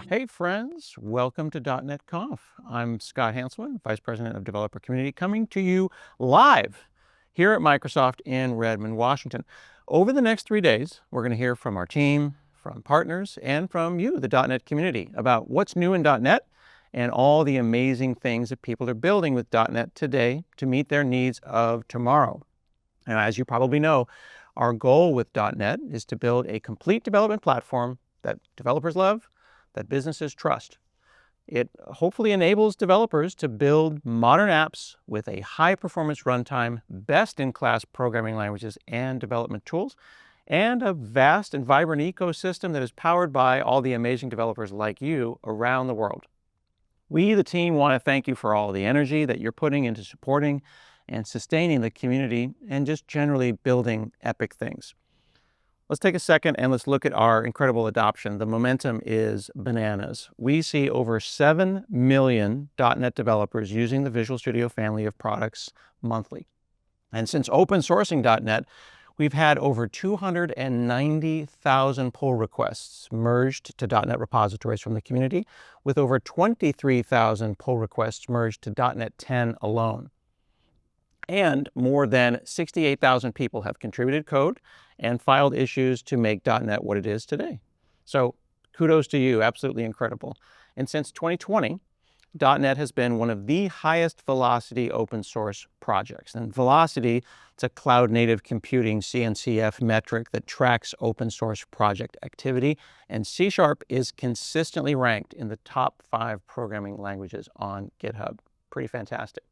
Hey friends, welcome to .NET Conf. I'm Scott Hanselman, Vice President of Developer Community, coming to you live here at Microsoft in Redmond, Washington. Over the next 3 days, we're going to hear from our team, from partners, and from you, the .NET community, about what's new in .NET and all the amazing things that people are building with .NET today to meet their needs of tomorrow. And as you probably know, our goal with .NET is to build a complete development platform that developers love, that businesses trust. It hopefully enables developers to build modern apps with a high-performance runtime, best-in-class programming languages and development tools, and a vast and vibrant ecosystem that is powered by all the amazing developers like you around the world. We, the team, want to thank you for all the energy that you're putting into supporting and sustaining the community and just generally building epic things. Let's take a second and let's look at our incredible adoption. The momentum is bananas. We see over 7 million .NET developers using the Visual Studio family of products monthly. And since open sourcing .NET, we've had over 290,000 pull requests merged to .NET repositories from the community, with over 23,000 pull requests merged to .NET 10 alone. And more than 68,000 people have contributed code and filed issues to make .NET what it is today. So kudos to you, absolutely incredible. And since 2020, .NET has been one of the highest velocity open source projects. And velocity, it's a cloud native computing CNCF metric that tracks open source project activity. And C# is consistently ranked in the top 5 programming languages on GitHub. Pretty fantastic.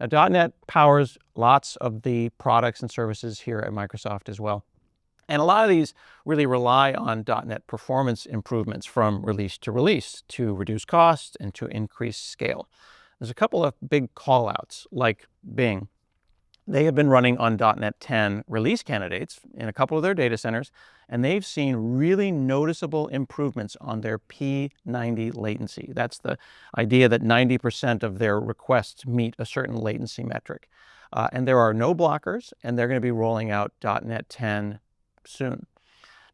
Now, .NET powers lots of the products and services here at Microsoft as well. And a lot of these really rely on .NET performance improvements from release to reduce costs and to increase scale. There's a couple of big callouts, like Bing. They have been running on .NET 10 release candidates in a couple of their data centers, and they've seen really noticeable improvements on their P90 latency. That's the idea that 90% of their requests meet a certain latency metric. And there are no blockers, and they're going to be rolling out .NET 10 soon.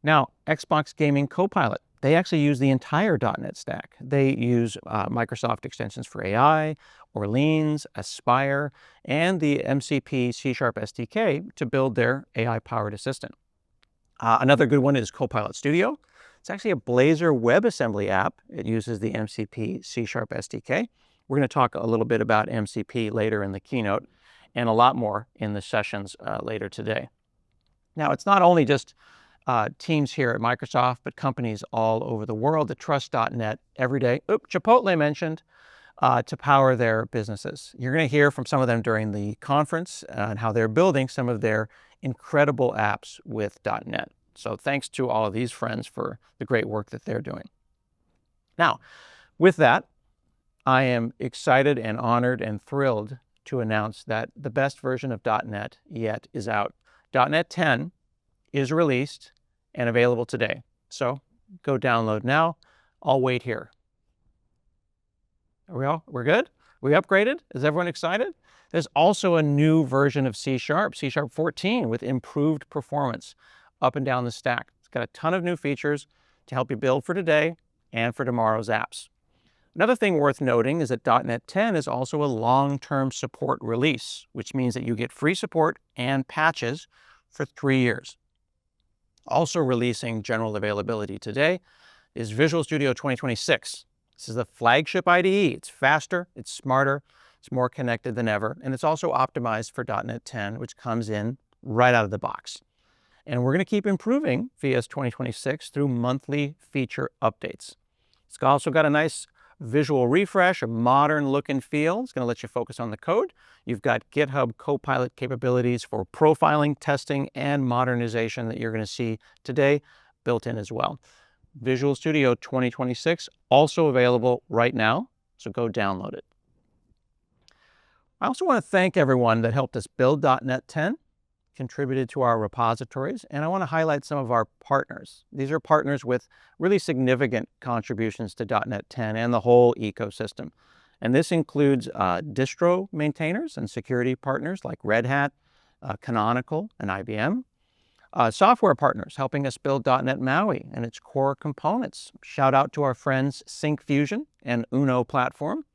Now, Xbox Gaming Copilot, they actually use the entire .NET stack. They use Microsoft extensions for AI, Orleans, Aspire, and the MCP C# SDK to build their AI-powered assistant. Another good one is Copilot Studio. It's actually a Blazor WebAssembly app. It uses the MCP C# SDK. We're going to talk a little bit about MCP later in the keynote and a lot more in the sessions later today. Now, it's not only just teams here at Microsoft, but companies all over the world that trust .NET every day. Chipotle mentioned to power their businesses. You're going to hear from some of them during the conference and how they're building some of their incredible apps with .NET. So thanks to all of these friends for the great work that they're doing. Now, with that, I am excited and honored and thrilled to announce that the best version of .NET yet is out. .NET 10 is released and available today. So go download now. I'll wait here. We're good? We upgraded? Is everyone excited? There's also a new version of C#, C# 14, with improved performance up and down the stack. It's got a ton of new features to help you build for today and for tomorrow's apps. Another thing worth noting is that .NET 10 is also a long-term support release, which means that you get free support and patches for 3 years. Also releasing general availability today is Visual Studio 2026. This is the flagship IDE. It's faster, it's smarter, it's more connected than ever, and it's also optimized for .NET 10, which comes in right out of the box. And we're going to keep improving VS 2026 through monthly feature updates. It's also got a nice visual refresh, a modern look and feel. It's going to let you focus on the code. You've got GitHub Copilot capabilities for profiling, testing, and modernization that you're going to see today built in as well. Visual Studio 2026 also available right now, so go download it. I also want to thank everyone that helped us build .NET 10, contributed to our repositories, and I want to highlight some of our partners. These are partners with really significant contributions to .NET 10 and the whole ecosystem. And this includes distro maintainers and security partners like Red Hat, Canonical, and IBM. Software partners helping us build .NET MAUI and its core components. Shout out to our friends Syncfusion and Uno platform,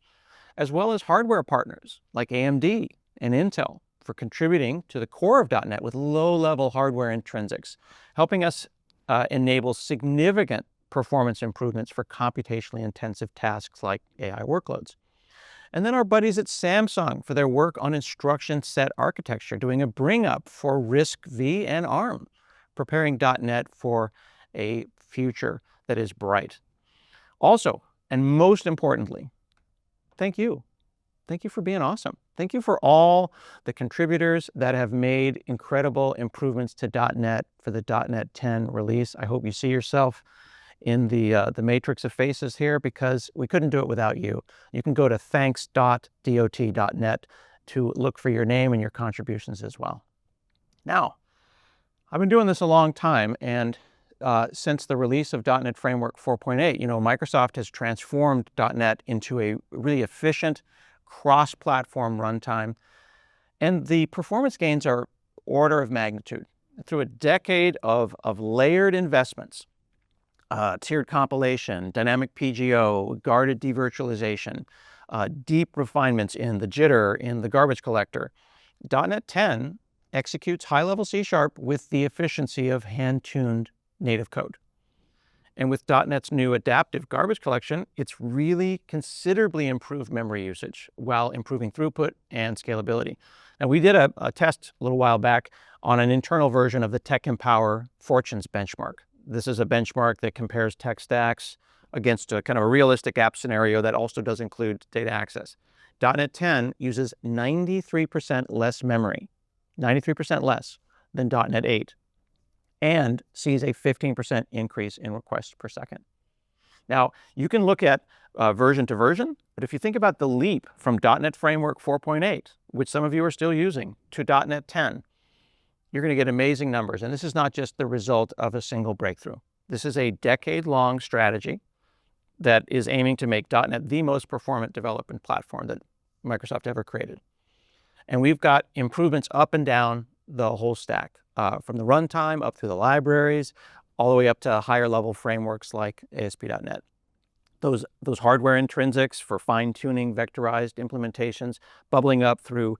as well as hardware partners like AMD and Intel for contributing to the core of .NET with low-level hardware intrinsics, helping us enable significant performance improvements for computationally intensive tasks like AI workloads. And then our buddies at Samsung for their work on instruction set architecture, doing a bring up for RISC-V and ARM, preparing .NET for a future that is bright. Also, and most importantly, thank you. Thank you for being awesome. Thank you for all the contributors that have made incredible improvements to .NET for the .NET 10 release. I hope you see yourself in the matrix of faces here, because we couldn't do it without you. You can go to thanks.dot.net to look for your name and your contributions as well. Now, I've been doing this a long time, and since the release of .NET Framework 4.8, Microsoft has transformed .NET into a really efficient cross-platform runtime, and the performance gains are order of magnitude. Through a decade of layered investments, tiered compilation, dynamic PGO, guarded devirtualization, deep refinements in the jitter, in the garbage collector, .NET 10 executes high-level C# with the efficiency of hand-tuned native code. And with .NET's new adaptive garbage collection, it's really considerably improved memory usage while improving throughput and scalability. Now, we did a test a little while back on an internal version of the Tech Empower Fortunes benchmark. This is a benchmark that compares tech stacks against a kind of a realistic app scenario that also does include data access. .NET 10 uses 93% less memory, 93% less than .NET 8, and sees a 15% increase in requests per second. Now, you can look at version to version, but if you think about the leap from .NET Framework 4.8, which some of you are still using, to .NET 10, you're going to get amazing numbers. And this is not just the result of a single breakthrough. This is a decade-long strategy that is aiming to make .NET the most performant development platform that Microsoft ever created. And we've got improvements up and down the whole stack, from the runtime up through the libraries, all the way up to higher level frameworks like ASP.NET. Those hardware intrinsics for fine-tuning vectorized implementations, bubbling up through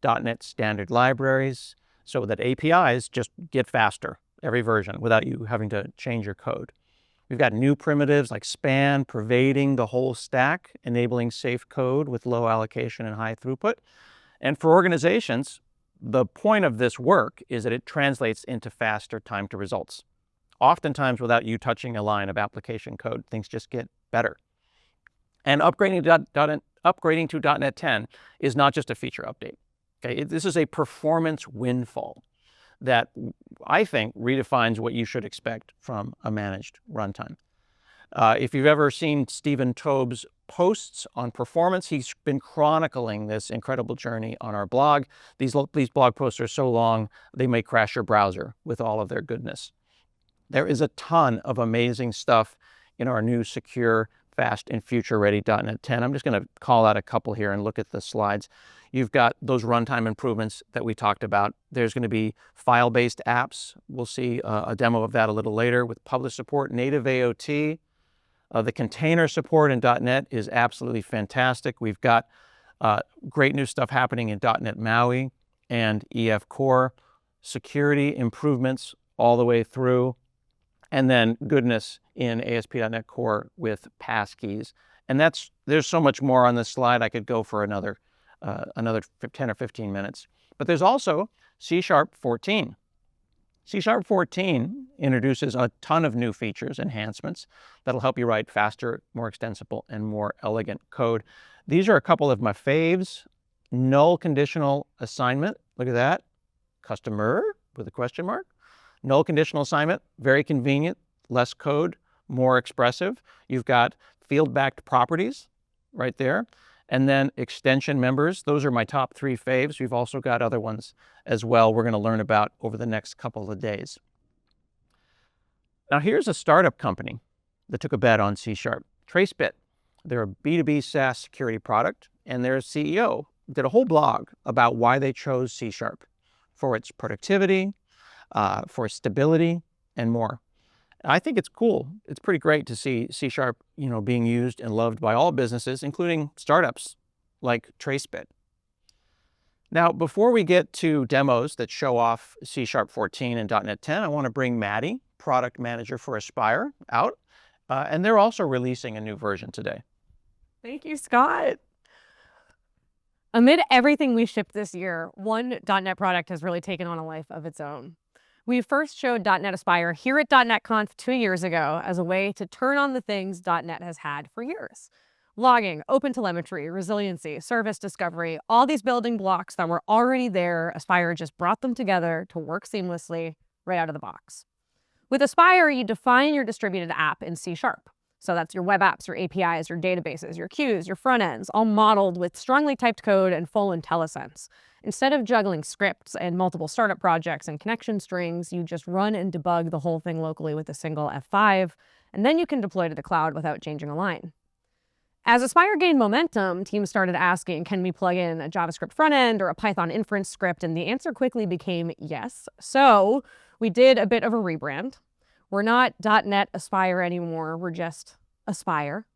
.NET standard libraries, so that APIs just get faster every version without you having to change your code. We've got new primitives like span pervading the whole stack, enabling safe code with low allocation and high throughput. And for organizations, the point of this work is that it translates into faster time to results. Oftentimes, without you touching a line of application code, things just get better. And upgrading to .NET 10 is not just a feature update. Okay, this is a performance windfall that I think redefines what you should expect from a managed runtime. If you've ever seen Stephen Tobe's posts on performance, he's been chronicling this incredible journey on our blog. These blog posts are so long, they may crash your browser with all of their goodness. There is a ton of amazing stuff in our new secure, fast, and future-ready .NET 10. I'm just going to call out a couple here and look at the slides. You've got those runtime improvements that we talked about. There's going to be file-based apps. We'll see a demo of that a little later with publish support, native AOT. The container support in .NET is absolutely fantastic. We've got great new stuff happening in .NET MAUI and EF Core, security improvements all the way through, and then goodness in ASP.NET Core with passkeys. And there's so much more on this slide. I could go for another 10 or 15 minutes. But there's also C# 14. C# 14 introduces a ton of new features, enhancements, that'll help you write faster, more extensible, and more elegant code. These are a couple of my faves. Null conditional assignment, look at that. Customer with a question mark. Null conditional assignment, very convenient, less code, more expressive. You've got field-backed properties right there. And then extension members, those are my top 3 faves. We've also got other ones as well we're going to learn about over the next couple of days. Now here's a startup company that took a bet on C#. Tracebit. They're a B2B SaaS security product, and their CEO did a whole blog about why they chose C# for its productivity, for stability, and more. I think it's cool. It's pretty great to see C# being used and loved by all businesses, including startups like TraceBit. Now, before we get to demos that show off C# 14 and .NET 10, I want to bring Maddie, product manager for Aspire, out. And they're also releasing a new version today. Thank you, Scott. Amid everything we shipped this year, one .NET product has really taken on a life of its own. We first showed .NET Aspire here at .NET Conf 2 years ago as a way to turn on the things .NET has had for years. Logging, OpenTelemetry, resiliency, service discovery, all these building blocks that were already there, Aspire just brought them together to work seamlessly right out of the box. With Aspire, you define your distributed app in C#. So that's your web apps, your APIs, your databases, your queues, your front ends, all modeled with strongly typed code and full IntelliSense. Instead of juggling scripts and multiple startup projects and connection strings, you just run and debug the whole thing locally with a single F5, and then you can deploy to the cloud without changing a line. As Aspire gained momentum, teams started asking, can we plug in a JavaScript front end or a Python inference script? And the answer quickly became yes. So we did a bit of a rebrand. We're not .NET Aspire anymore, we're just Aspire.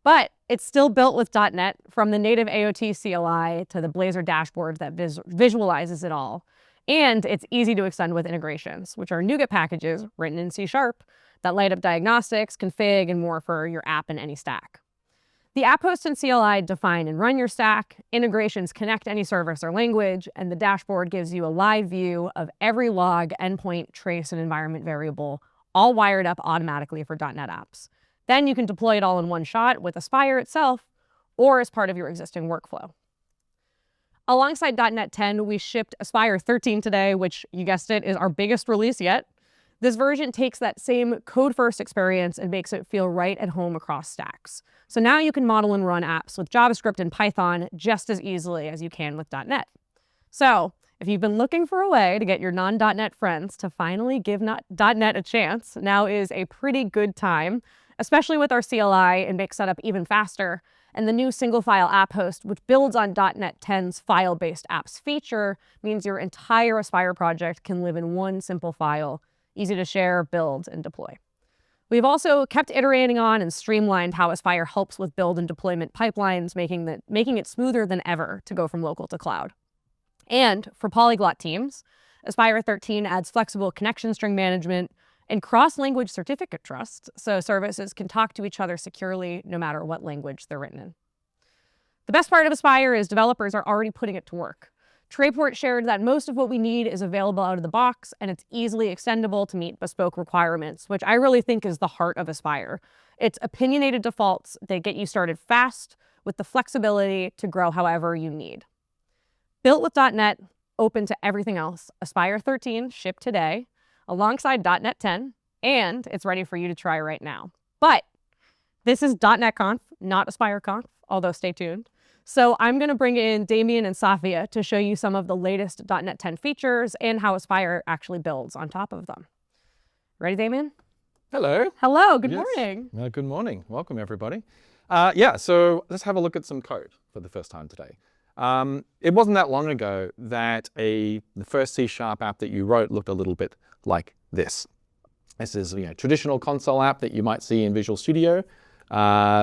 But it's still built with .NET, from the native AOT CLI to the Blazor dashboard that visualizes it all. And it's easy to extend with integrations, which are NuGet packages written in C# that light up diagnostics, config, and more for your app in any stack. The app host and CLI define and run your stack, integrations connect any service or language, and the dashboard gives you a live view of every log, endpoint, trace, and environment variable, all wired up automatically for .NET apps. Then you can deploy it all in one shot with Aspire itself or as part of your existing workflow. Alongside .NET 10, we shipped Aspire 13 today, which, you guessed it, is our biggest release yet. This version takes that same code-first experience and makes it feel right at home across stacks. So now you can model and run apps with JavaScript and Python just as easily as you can with .NET. So if you've been looking for a way to get your non-.NET friends to finally give .NET a chance, now is a pretty good time, especially with our CLI and makes setup even faster. And the new single-file app host, which builds on .NET 10's file-based apps feature, means your entire Aspire project can live in one simple file, easy to share, build, and deploy. We've also kept iterating on and streamlined how Aspire helps with build and deployment pipelines, making it smoother than ever to go from local to cloud. And for polyglot teams, Aspire 13 adds flexible connection string management and cross-language certificate trust, so services can talk to each other securely no matter what language they're written in. The best part of Aspire is developers are already putting it to work. Trayport shared that most of what we need is available out of the box, and it's easily extendable to meet bespoke requirements, which I really think is the heart of Aspire. It's opinionated defaults that get you started fast with the flexibility to grow however you need. Built with .NET, open to everything else, Aspire 13 shipped today alongside .NET 10, and it's ready for you to try right now. But this is .NET Conf, not Aspire Conf, although stay tuned. So I'm going to bring in Damien and Safia to show you some of the latest .NET 10 features and how Aspire actually builds on top of them. Ready, Damien? Hello. Hello, good Yes. morning. Good morning. Welcome, everybody. So let's have a look at some code for the first time today. It wasn't that long ago that the first C# app that you wrote looked a little bit like this. This is a traditional console app that you might see in Visual Studio.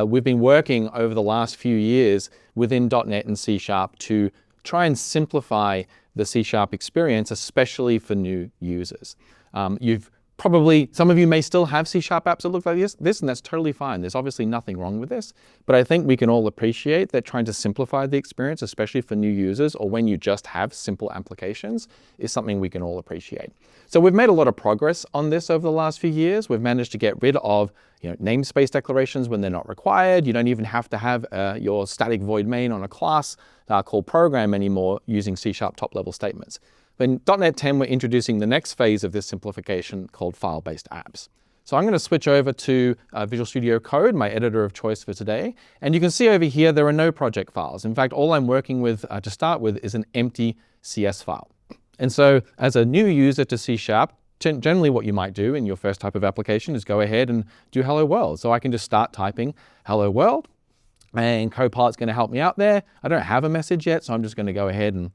We've been working over the last few years within .NET and C# to try and simplify the C# experience, especially for new users. Some of you may still have C# apps that look like this, and that's totally fine. There's obviously nothing wrong with this, but I think we can all appreciate that trying to simplify the experience, especially for new users or when you just have simple applications, is something we can all appreciate. So we've made a lot of progress on this over the last few years. We've managed to get rid of namespace declarations when they're not required. You don't even have to have your static void main on a class called program anymore using C# top-level statements. In .NET 10, we're introducing the next phase of this simplification called file-based apps. So I'm going to switch over to Visual Studio Code, my editor of choice for today. And you can see over here, there are no project files. In fact, all I'm working with to start with is an empty CS file. And so as a new user to C#, generally what you might do in your first type of application is go ahead and do hello world. So I can just start typing hello world, and Copilot's going to help me out there. I don't have a message yet, so I'm just going to go ahead and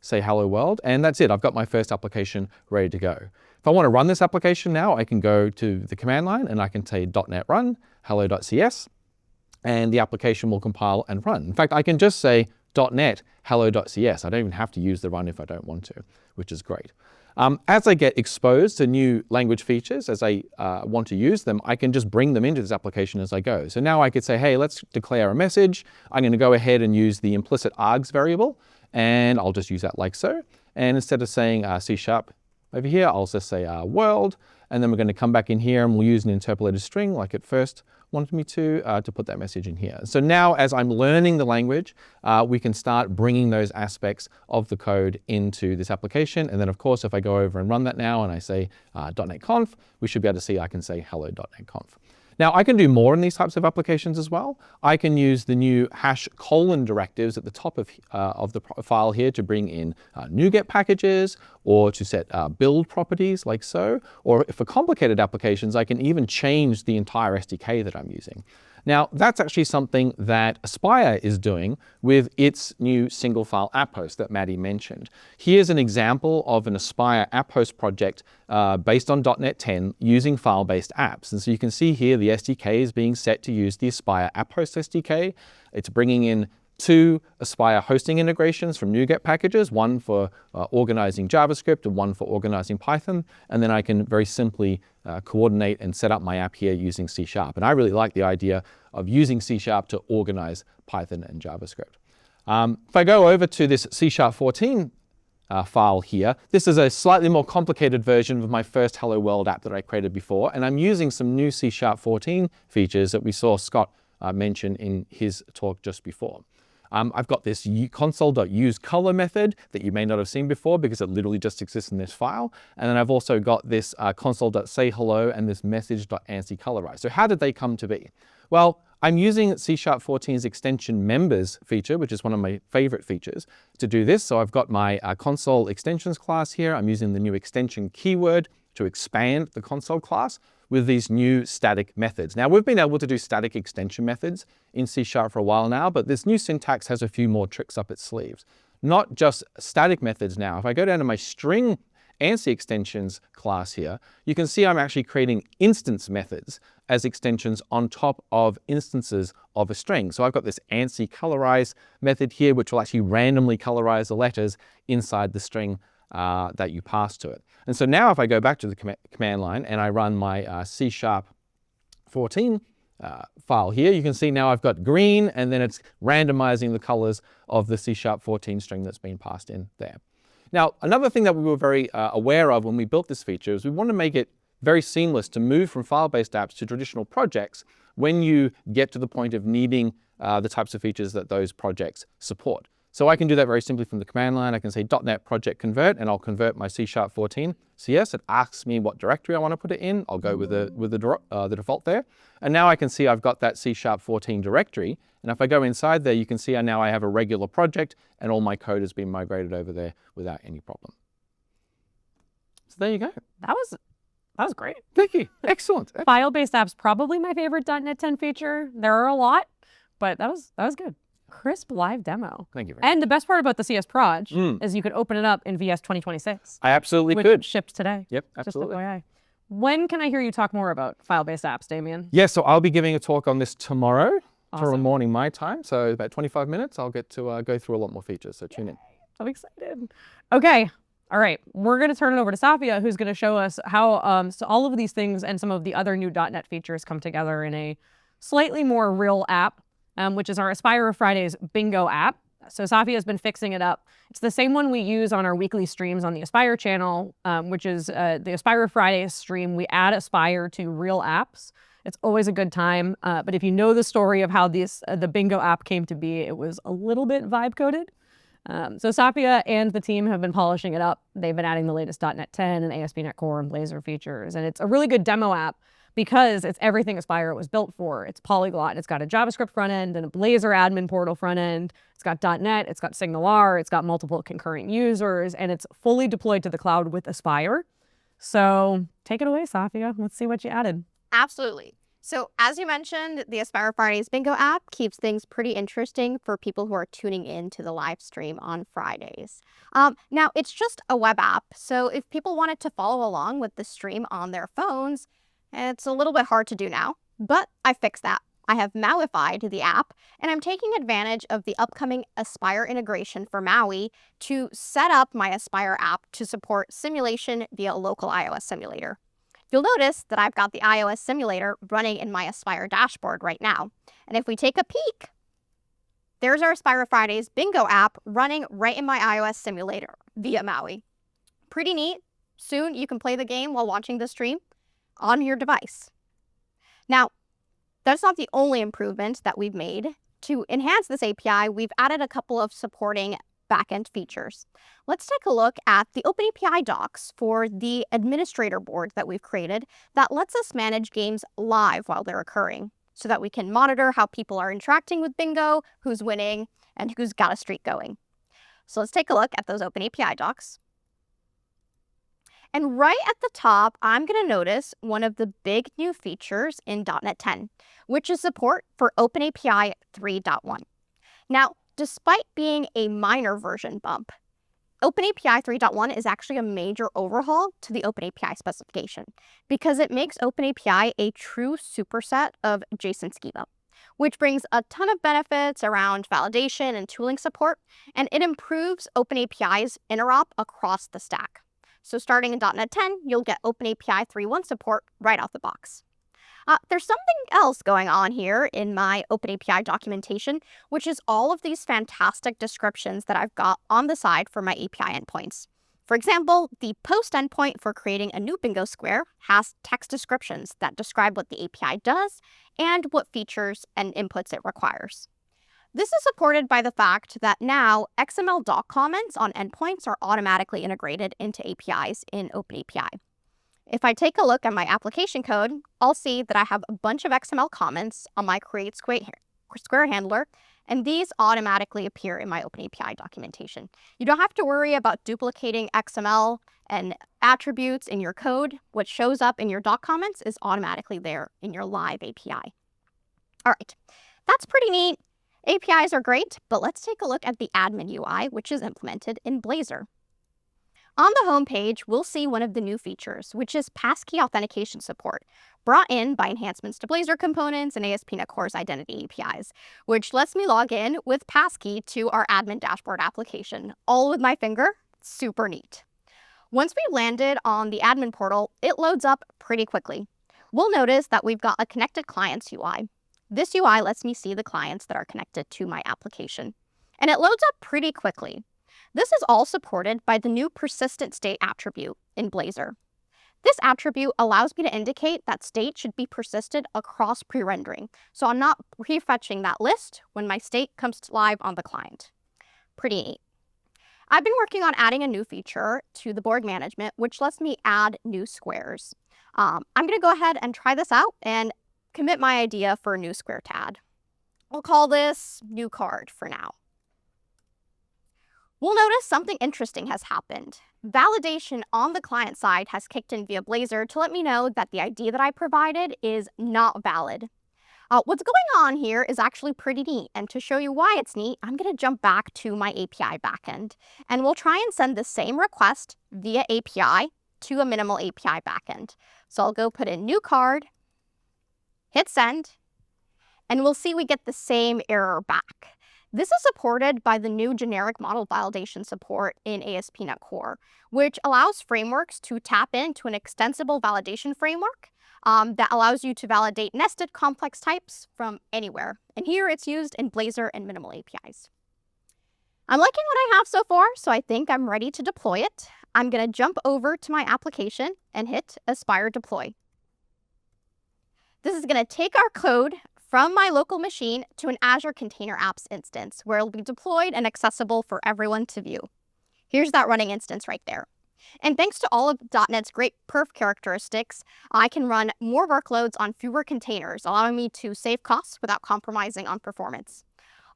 say hello world, and that's it. I've got my first application ready to go. If I want to run this application now, I can go to the command line and I can say .NET run hello.cs, and the application will compile and run. In fact, I can just say .NET hello.cs. I don't even have to use the run if I don't want to, which is great. As I get exposed to new language features, as I want to use them, I can just bring them into this application as I go. So now I could say, hey, let's declare a message. I'm going to go ahead and use the implicit args variable, and I'll just use that like so. And instead of saying C# over here, I'll just say world, and then we're going to come back in here and we'll use an interpolated string like it first wanted me to put that message in here. So now as I'm learning the language, we can start bringing those aspects of the code into this application. And then of course, if I go over and run that now and I say .NET Conf, we should be able to see I can say hello.NET Conf. Now I can do more in these types of applications as well. I can use the new #: directives at the top of the file here to bring in NuGet packages or to set build properties like so. Or for complicated applications, I can even change the entire SDK that I'm using. Now, that's actually something that Aspire is doing with its new single file app host that Maddie mentioned. Here's an example of an Aspire app host project based on .NET 10 using file-based apps. And so you can see here the SDK is being set to use the Aspire app host SDK. It's bringing in 2 Aspire hosting integrations from NuGet packages, one for organizing JavaScript and one for organizing Python. And then I can very simply coordinate and set up my app here using C#. And I really like the idea of using C# to organize Python and JavaScript. If I go over to this C#14 file here, this is a slightly more complicated version of my first Hello World app that I created before. And I'm using some new C#14 features that we saw Scott mention in his talk just before. I've got this console.useColor method that you may not have seen before because it literally just exists in this file. And then I've also got this console.sayHello and this message.ANSI-colorize. So how did they come to be? Well, I'm using C#14's extension members feature, which is one of my favorite features, to do this. So I've got my console extensions class here. I'm using the new extension keyword to expand the console class with these new static methods. Now, we've been able to do static extension methods in C# for a while now, but this new syntax has a few more tricks up its sleeves. Not just static methods now. If I go down to my string ANSI extensions class here, you can see I'm actually creating instance methods as extensions on top of instances of a string. So I've got this ANSI-colorize method here, which will actually randomly colorize the letters inside the string that you pass to it. And so now if I go back to the command line and I run my C#14 file here, you can see now I've got green and then it's randomizing the colors of the C#14 string that's been passed in there. Now, another thing that we were very aware of when we built this feature is we want to make it very seamless to move from file-based apps to traditional projects when you get to the point of needing the types of features that those projects support. So I can do that very simply from the command line. I can say .NET project convert, and I'll convert my C#14 CS. It asks me what directory I want to put it in. I'll go with the default there. And now I can see I've got that C#14 directory. And if I go inside there, you can see now I have a regular project, and all my code has been migrated over there without any problem. So there you go. That was great. Thank you. Excellent. File-based apps, probably my favorite .NET 10 feature. There are a lot, but that was good. Crisp live demo. Thank you very much. And the best part about the CS Proj is you could open it up in VS 2026. I absolutely which could. shipped today. Yep, absolutely. Just FYI. When can I hear you talk more about file-based apps, Damien? Yeah, so I'll be giving a talk on this tomorrow, tomorrow Awesome. morning my time. So about 25 minutes, I'll get to go through a lot more features. So tune in. I'm excited. Okay. All right. We're going to turn it over to Safia, who's going to show us how so all of these things and some of the other new .NET features come together in a slightly more real app, which is our Aspire Fridays bingo app. So Safia has been fixing it up. It's the same one we use on our weekly streams on the Aspire channel, which is the Aspire Fridays stream. We add Aspire to real apps. It's always a good time. But if you know the story of how the bingo app came to be, it was a little bit vibe coded. So Safia and the team have been polishing it up. They've been adding the latest .NET 10 and ASP.NET Core and Blazor features. And it's a really good demo app because it's everything Aspire was built for. It's polyglot. It's got a JavaScript front end and a Blazor admin portal front end. It's got .NET. It's got SignalR. It's got multiple concurrent users. And it's fully deployed to the cloud with Aspire. So take it away, Safia. Let's see what you added. Absolutely. So as you mentioned, the Aspire Fridays Bingo app keeps things pretty interesting for people who are tuning in to the live stream on Fridays. Now, it's just a web app, so if people wanted to follow along with the stream on their phones, it's a little bit hard to do now, but I fixed that. I have MAUIfied the app, and I'm taking advantage of the upcoming Aspire integration for MAUI to set up my Aspire app to support simulation via a local iOS simulator. You'll notice that I've got the iOS simulator running in my Aspire dashboard right now. And if we take a peek, there's our Aspire Fridays Bingo app running right in my iOS simulator via MAUI. Pretty neat. Soon you can play the game while watching the stream on your device. Now, that's not the only improvement that we've made. To enhance this API, we've added a couple of supporting backend features. Let's take a look at the OpenAPI docs for the administrator board that we've created that lets us manage games live while they're occurring so that we can monitor how people are interacting with Bingo, who's winning, and who's got a streak going. So let's take a look at those OpenAPI docs. And right at the top, I'm going to notice one of the big new features in .NET 10, which is support for OpenAPI 3.1. Now, despite being a minor version bump, OpenAPI 3.1 is actually a major overhaul to the OpenAPI specification because it makes OpenAPI a true superset of JSON schema, which brings a ton of benefits around validation and tooling support, and it improves OpenAPI's interop across the stack. So starting in .NET 10, you'll get OpenAPI 3.1 support right out the box. There's something else going on here in my OpenAPI documentation, which is all of these fantastic descriptions that I've got on the side for my API endpoints. For example, the post endpoint for creating a new bingo square has text descriptions that describe what the API does and what features and inputs it requires. This is supported by the fact that now XML doc comments on endpoints are automatically integrated into APIs in OpenAPI. If I take a look at my application code, I'll see that I have a bunch of XML comments on my create square handler, and these automatically appear in my OpenAPI documentation. You don't have to worry about duplicating XML and attributes in your code. What shows up in your doc comments is automatically there in your live API. All right, that's pretty neat. APIs are great, but let's take a look at the admin UI, which is implemented in Blazor. On the home page, we'll see one of the new features, which is passkey authentication support, brought in by enhancements to Blazor components and ASP.NET Core's identity APIs, which lets me log in with passkey to our admin dashboard application, all with my finger. Super neat. Once we landed on the admin portal, it loads up pretty quickly. We'll notice that we've got a connected clients UI. This UI lets me see the clients that are connected to my application, and it loads up pretty quickly. This is all supported by the new persistent state attribute in Blazor. This attribute allows me to indicate that state should be persisted across pre-rendering, so I'm not prefetching that list when my state comes live on the client. Pretty neat. I've been working on adding a new feature to the board management, which lets me add new squares. I'm going to go ahead and try this out and commit my idea for a new square to add. We'll call this new card for now. We'll notice something interesting has happened. Validation on the client side has kicked in via Blazor to let me know that the ID that I provided is not valid. What's going on here is actually pretty neat, and to show you why it's neat, I'm going to jump back to my API backend, and we'll try and send the same request via API to a minimal API backend. So I'll go put in new card, hit send, and we'll see we get the same error back. This is supported by the new generic model validation support in ASP.NET Core, which allows frameworks to tap into an extensible validation framework that allows you to validate nested complex types from anywhere. And here it's used in Blazor and minimal APIs. I'm liking what I have so far, so I think I'm ready to deploy it. I'm going to jump over to my application and hit Aspire Deploy. This is going to take our code from my local machine to an Azure Container Apps instance, where it'll be deployed and accessible for everyone to view. Here's that running instance right there. And thanks to all of .NET's great perf characteristics, I can run more workloads on fewer containers, allowing me to save costs without compromising on performance.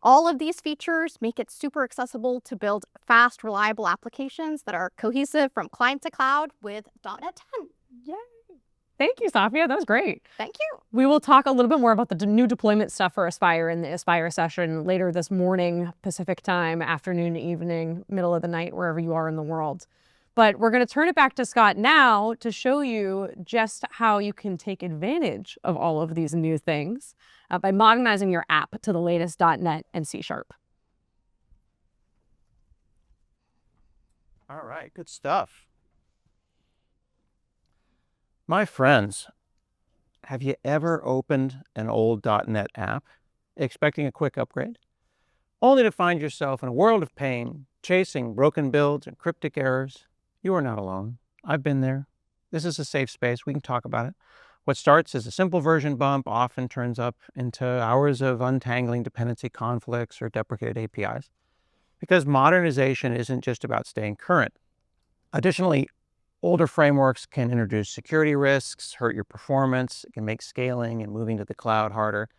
All of these features make it super accessible to build fast, reliable applications that are cohesive from client to cloud with .NET 10. Yay! Thank you, Safia. That was great. Thank you. We will talk a little bit more about the new deployment stuff for Aspire in the Aspire session later this morning, Pacific time, afternoon, evening, middle of the night, wherever you are in the world. But we're going to turn it back to Scott now to show you just how you can take advantage of all of these new things by modernizing your app to the latest .NET and C#. All right, good stuff. My friends, have you ever opened an old .NET app expecting a quick upgrade, only to find yourself in a world of pain, chasing broken builds and cryptic errors? You are not alone. I've been there. This is a safe space. We can talk about it. What starts as a simple version bump often turns up into hours of untangling dependency conflicts or deprecated APIs. Because modernization isn't just about staying current. Additionally, older frameworks can introduce security risks, hurt your performance, it can make scaling and moving to the cloud harder.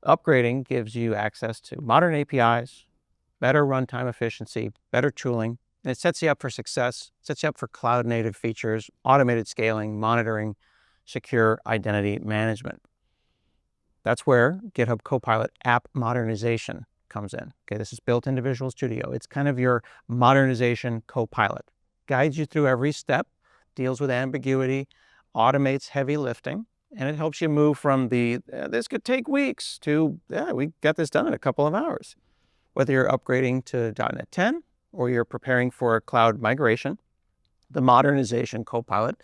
Upgrading gives you access to modern APIs, better runtime efficiency, better tooling, and it sets you up for success, sets you up for cloud-native features, automated scaling, monitoring, secure identity management. That's where GitHub Copilot app modernization comes in. Okay, this is built into Visual Studio. It's kind of your modernization copilot. Guides you through every step, deals with ambiguity, automates heavy lifting, and it helps you move from this could take weeks to, we got this done in a couple of hours. Whether you're upgrading to .NET 10 or you're preparing for a cloud migration, the modernization copilot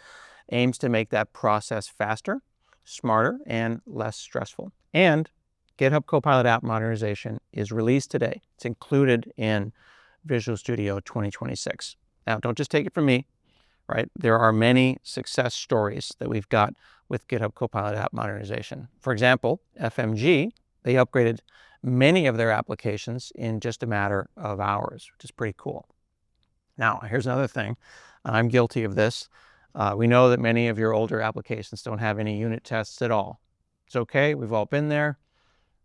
aims to make that process faster, smarter, and less stressful. And GitHub Copilot app modernization is released today. It's included in Visual Studio 2026. Now, don't just take it from me, right? There are many success stories that we've got with GitHub Copilot app modernization. For example, FMG, they upgraded many of their applications in just a matter of hours, which is pretty cool. Now, here's another thing. I'm guilty of this. We know that many of your older applications don't have any unit tests at all. It's okay. We've all been there.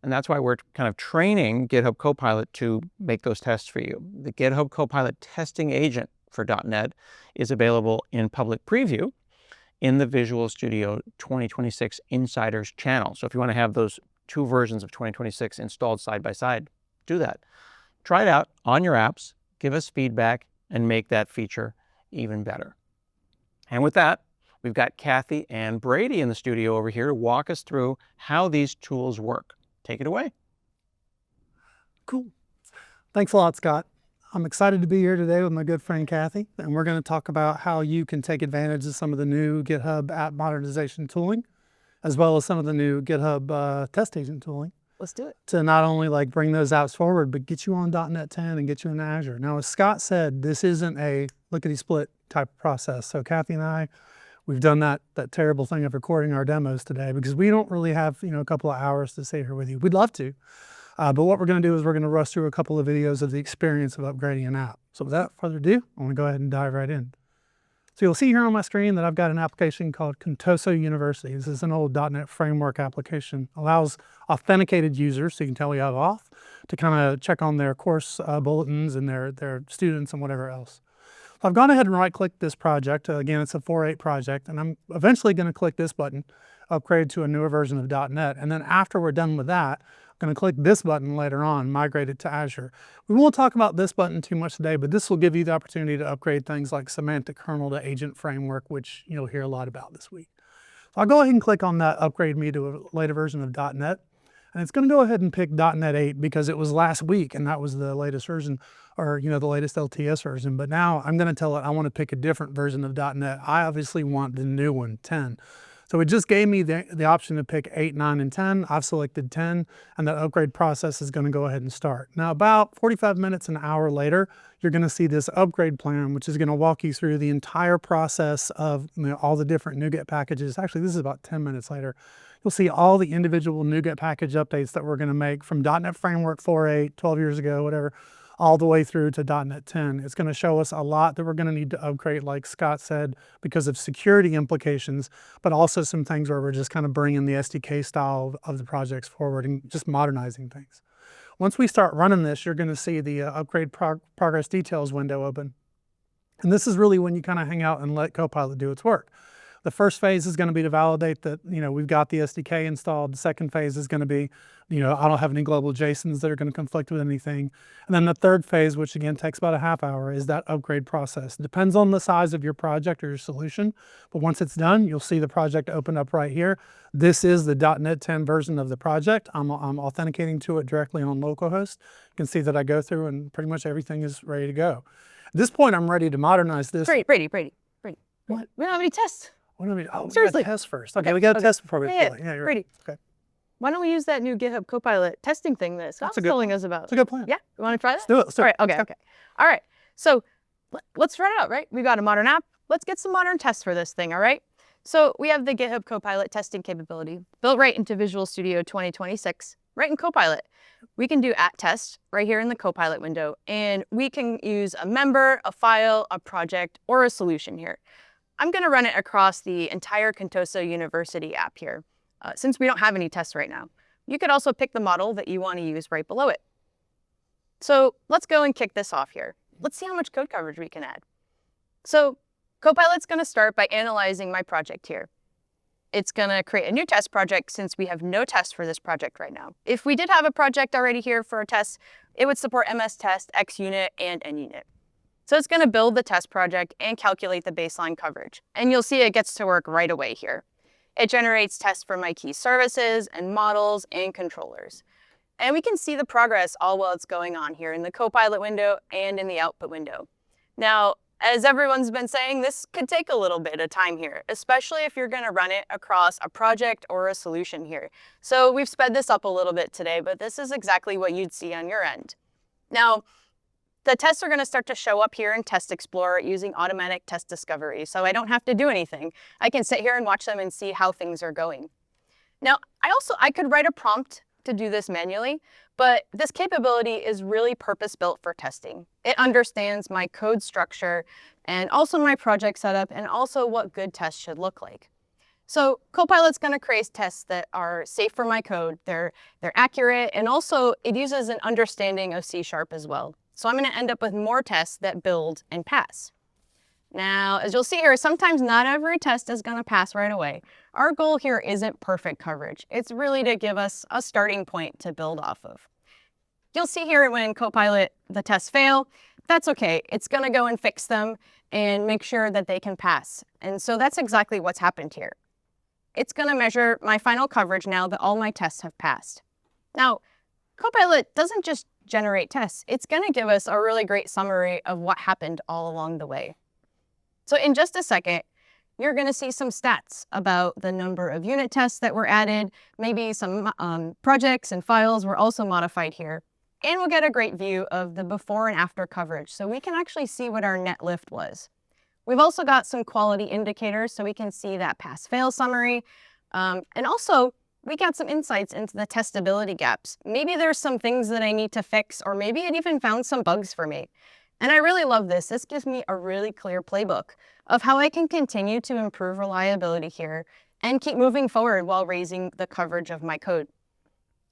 And that's why we're kind of training GitHub Copilot to make those tests for you. The GitHub Copilot testing agent for .NET is available in public preview in the Visual Studio 2026 Insiders channel. So if you want to have those two versions of 2026 installed side by side, do that. Try it out on your apps, give us feedback, and make that feature even better. And with that, we've got Kathy and Brady in the studio over here to walk us through how these tools work. Take it away. Cool. Thanks a lot, Scott. I'm excited to be here today with my good friend Kathy, and we're going to talk about how you can take advantage of some of the new GitHub app modernization tooling, as well as some of the new GitHub test agent tooling. Let's do it. To not only bring those apps forward, but get you on .NET 10 and get you in Azure. Now, as Scott said, this isn't a lickety-split type of process. So Kathy and I, we've done that terrible thing of recording our demos today because we don't really have a couple of hours to stay here with you. We'd love to, but what we're going to do is we're going to rush through a couple of videos of the experience of upgrading an app. So without further ado, I want to go ahead and dive right in. So you'll see here on my screen that I've got an application called Contoso University. This is an old .NET framework application. Allows authenticated users, so you can tell you have auth, to kind of check on their course bulletins and their students and whatever else. So I've gone ahead and right-clicked this project. Again, it's a 4.8 project, and I'm eventually going to click this button, upgrade to a newer version of .NET. And then after we're done with that, I'm going to click this button later on, migrate it to Azure. We won't talk about this button too much today, but this will give you the opportunity to upgrade things like semantic kernel to agent framework, which you'll hear a lot about this week. So I'll go ahead and click on that upgrade me to a later version of .NET. And it's going to go ahead and pick .NET 8 because it was last week and that was the latest version, or the latest LTS version. But now I'm going to tell it I want to pick a different version of .NET. I obviously want the new one, 10. So it just gave me the option to pick 8, 9, and 10. I've selected 10, and that upgrade process is going to go ahead and start. Now, about 45 minutes, an hour later, you're going to see this upgrade plan, which is going to walk you through the entire process of all the different NuGet packages. Actually, this is about 10 minutes later. You'll see all the individual NuGet package updates that we're going to make from .NET Framework 4.8, 12 years ago, whatever, all the way through to .NET 10. It's going to show us a lot that we're going to need to upgrade, like Scott said, because of security implications, but also some things where we're just kind of bringing the SDK style of the projects forward and just modernizing things. Once we start running this, you're going to see the upgrade progress details window open. And this is really when you kind of hang out and let Copilot do its work. The first phase is going to be to validate that, we've got the SDK installed. The second phase is going to be, I don't have any global JSONs that are going to conflict with anything. And then the third phase, which again takes about a half hour, is that upgrade process. It depends on the size of your project or your solution. But once it's done, you'll see the project open up right here. This is the .NET 10 version of the project. I'm authenticating to it directly on localhost. You can see that I go through and pretty much everything is ready to go. At this point, I'm ready to modernize this. Brady. What? We don't have any tests. What do we? Oh, Seriously. we got to test first. Okay, we got to test before we Yeah, play. Yeah, you're Brady. right. Okay, Why don't we use that new GitHub Copilot testing thing that Scott was telling us about? that's a good plan. Yeah, you want to try that? Let's do it. Let's do All it. right, okay. All right, so let's try it out, right? We've got a modern app. Let's get some modern tests for this thing, all right? So we have the GitHub Copilot testing capability built right into Visual Studio 2026, right in Copilot. We can do @test right here in the Copilot window, and we can use a member, a file, a project, or a solution here. I'm going to run it across the entire Contoso University app here, since we don't have any tests right now. You could also pick the model that you want to use right below it. So let's go and kick this off here. Let's see how much code coverage we can add. So Copilot's going to start by analyzing my project here. It's going to create a new test project since we have no test for this project right now. If we did have a project already here for a test, it would support MS Test, XUnit, and NUnit. So it's going to build the test project and calculate the baseline coverage. And you'll see it gets to work right away here. It generates tests for my key services and models and controllers. And we can see the progress all while it's going on here in the Copilot window and in the output window. Now, as everyone's been saying, this could take a little bit of time here, especially if you're going to run it across a project or a solution here. So we've sped this up a little bit today, but this is exactly what you'd see on your end. Now, the tests are going to start to show up here in Test Explorer using automatic test discovery, so I don't have to do anything. I can sit here and watch them and see how things are going. Now, I could write a prompt to do this manually, but this capability is really purpose-built for testing. It understands my code structure and also my project setup and also what good tests should look like. So Copilot's going to create tests that are safe for my code, they're accurate, and also it uses an understanding of C# as well. So I'm going to end up with more tests that build and pass. Now, as you'll see here, sometimes not every test is going to pass right away. Our goal here isn't perfect coverage. It's really to give us a starting point to build off of. You'll see here when Copilot, the tests fail, that's okay. It's going to go and fix them and make sure that they can pass. And so that's exactly what's happened here. It's going to measure my final coverage now that all my tests have passed. Now, Copilot doesn't just generate tests. It's going to give us a really great summary of what happened all along the way. So in just a second, you're going to see some stats about the number of unit tests that were added, maybe some projects and files were also modified here. And we'll get a great view of the before and after coverage, so we can actually see what our net lift was. We've also got some quality indicators, so we can see that pass-fail summary. And also, we got some insights into the testability gaps. Maybe there's some things that I need to fix, or maybe it even found some bugs for me. And I really love this. This gives me a really clear playbook of how I can continue to improve reliability here and keep moving forward while raising the coverage of my code.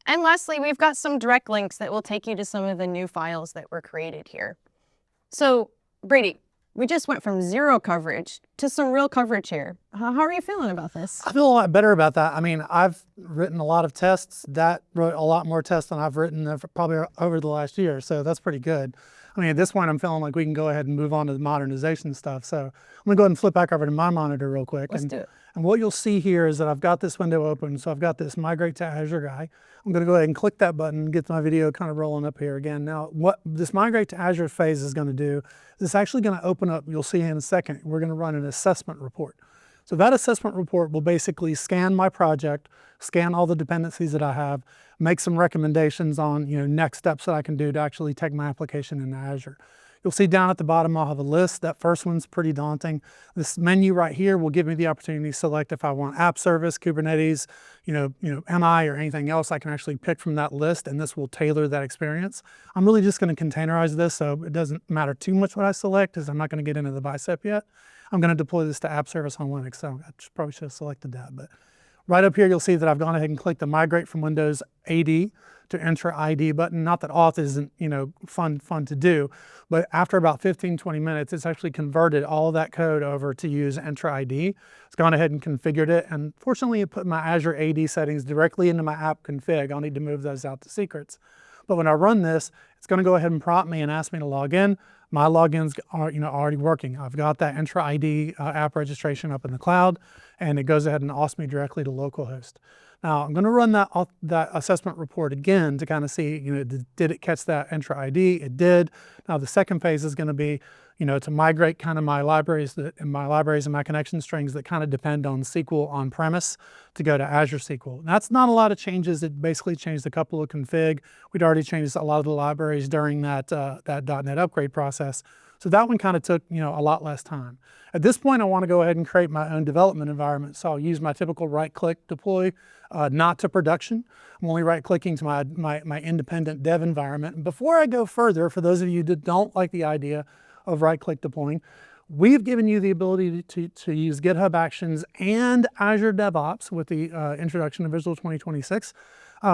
And lastly, we've got some direct links that will take you to some of the new files that were created here. So, Brady, we just went from 0 coverage to some real coverage here. How are you feeling about this? I feel a lot better about that. I mean, I've written a lot of tests. That wrote a lot more tests than I've written probably over the last year, so that's pretty good. I mean, at this point, I'm feeling like we can go ahead and move on to the modernization stuff. So I'm going to go ahead and flip back over to my monitor real quick. Let's do it. And what you'll see here is that I've got this window open. So I've got this Migrate to Azure guy. I'm going to go ahead and click that button and get my video kind of rolling up here again. Now, what this Migrate to Azure phase is going to do is it's actually going to open up, you'll see in a second, we're going to run an assessment report. So that assessment report will basically scan my project, scan all the dependencies that I have, make some recommendations on next steps that I can do to actually take my application into Azure. You'll see down at the bottom I'll have a list. That first one's pretty daunting. This menu right here will give me the opportunity to select if I want app service, Kubernetes, MI or anything else. I can actually pick from that list, and this will tailor that experience. I'm really just going to containerize this, so it doesn't matter too much what I select, because I'm not going to get into the bicep yet. I'm going to deploy this to app service on Linux, so I probably should have selected that. But Right up here, you'll see that I've gone ahead and clicked the Migrate from Windows AD to Enter ID button. Not that auth isn't, fun to do, but after about 15, 20 minutes, it's actually converted all of that code over to use Enter ID. It's gone ahead and configured it, and fortunately, it put my Azure AD settings directly into my app config. I'll need to move those out to secrets. But when I run this, it's going to go ahead and prompt me and ask me to log in. My logins are already working. I've got that Enter ID app registration up in the cloud, and it goes ahead and asks me directly to localhost. Now I'm going to run that assessment report again to kind of see, did it catch that Enter ID? It did. Now the second phase is going to be, to migrate kind of my libraries and my connection strings that kind of depend on SQL on-premise to go to Azure SQL. And that's not a lot of changes. It basically changed a couple of config. We'd already changed a lot of the libraries during that .NET upgrade process. So that one kind of took, a lot less time. At this point, I want to go ahead and create my own development environment. So I'll use my typical right-click deploy, not to production. I'm only right-clicking to my independent dev environment. And before I go further, for those of you that don't like the idea of right-click deploying, we've given you the ability to use GitHub Actions and Azure DevOps with the introduction of Visual 2026.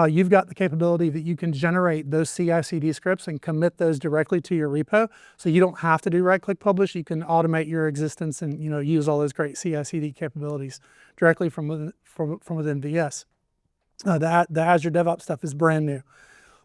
You've got the capability that you can generate those CI/CD scripts and commit those directly to your repo. So you don't have to do right-click publish. You can automate your existence and use all those great CI/CD capabilities directly from within VS. The Azure DevOps stuff is brand new.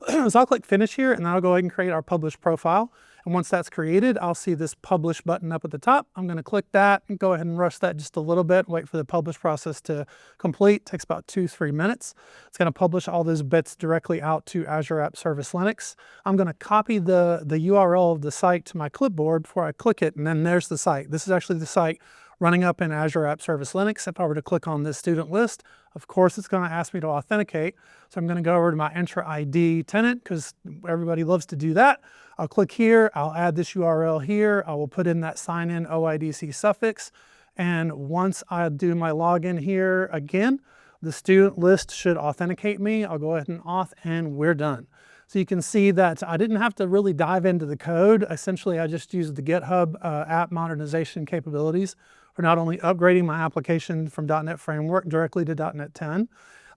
So I'll click Finish here, and then I'll go ahead and create our publish profile. And once that's created, I'll see this Publish button up at the top. I'm going to click that and go ahead and rush that just a little bit, wait for the publish process to complete. It takes about 2-3 minutes. It's going to publish all those bits directly out to Azure App Service Linux. I'm going to copy the URL of the site to my clipboard before I click it, and then there's the site. This is actually the site running up in Azure App Service Linux. If I were to click on this student list, of course, it's going to ask me to authenticate. So I'm going to go over to my Enter ID tenant because everybody loves to do that. I'll click here. I'll add this URL here. I will put in that sign in OIDC suffix. And once I do my login here again, the student list should authenticate me. I'll go ahead and auth, and we're done. So you can see that I didn't have to really dive into the code. Essentially, I just used the GitHub app modernization capabilities for not only upgrading my application from .NET Framework directly to .NET 10.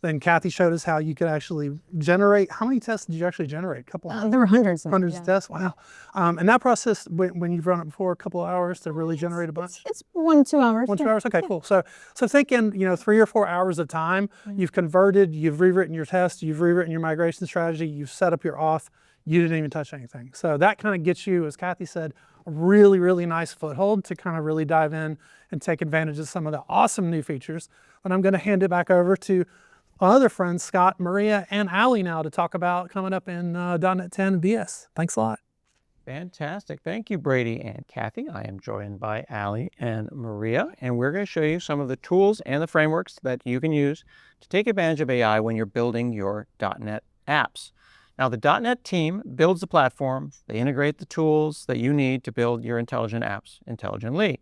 Then Kathy showed us how you could actually generate. How many tests did you actually generate? A couple? There were hundreds. Hundreds of tests. Wow. And that process, when you've run it before, a couple of hours to really generate a bunch. It's 1-2 hours. 1-2 hours. Okay, cool. So think in 3 or 4 hours of time, you've converted, you've rewritten your test, you've rewritten your migration strategy, you've set up your auth. You didn't even touch anything. So that kind of gets you, as Kathy said, a really, really nice foothold to kind of really dive in and take advantage of some of the awesome new features. But I'm going to hand it back over to our other friends, Scott, Maria, and Allie now to talk about coming up in .NET 10 VS. Thanks a lot. Fantastic. Thank you, Brady and Kathy. I am joined by Allie and Maria, and we're going to show you some of the tools and the frameworks that you can use to take advantage of AI when you're building your .NET apps. Now, the .NET team builds the platform. They integrate the tools that you need to build your intelligent apps intelligently.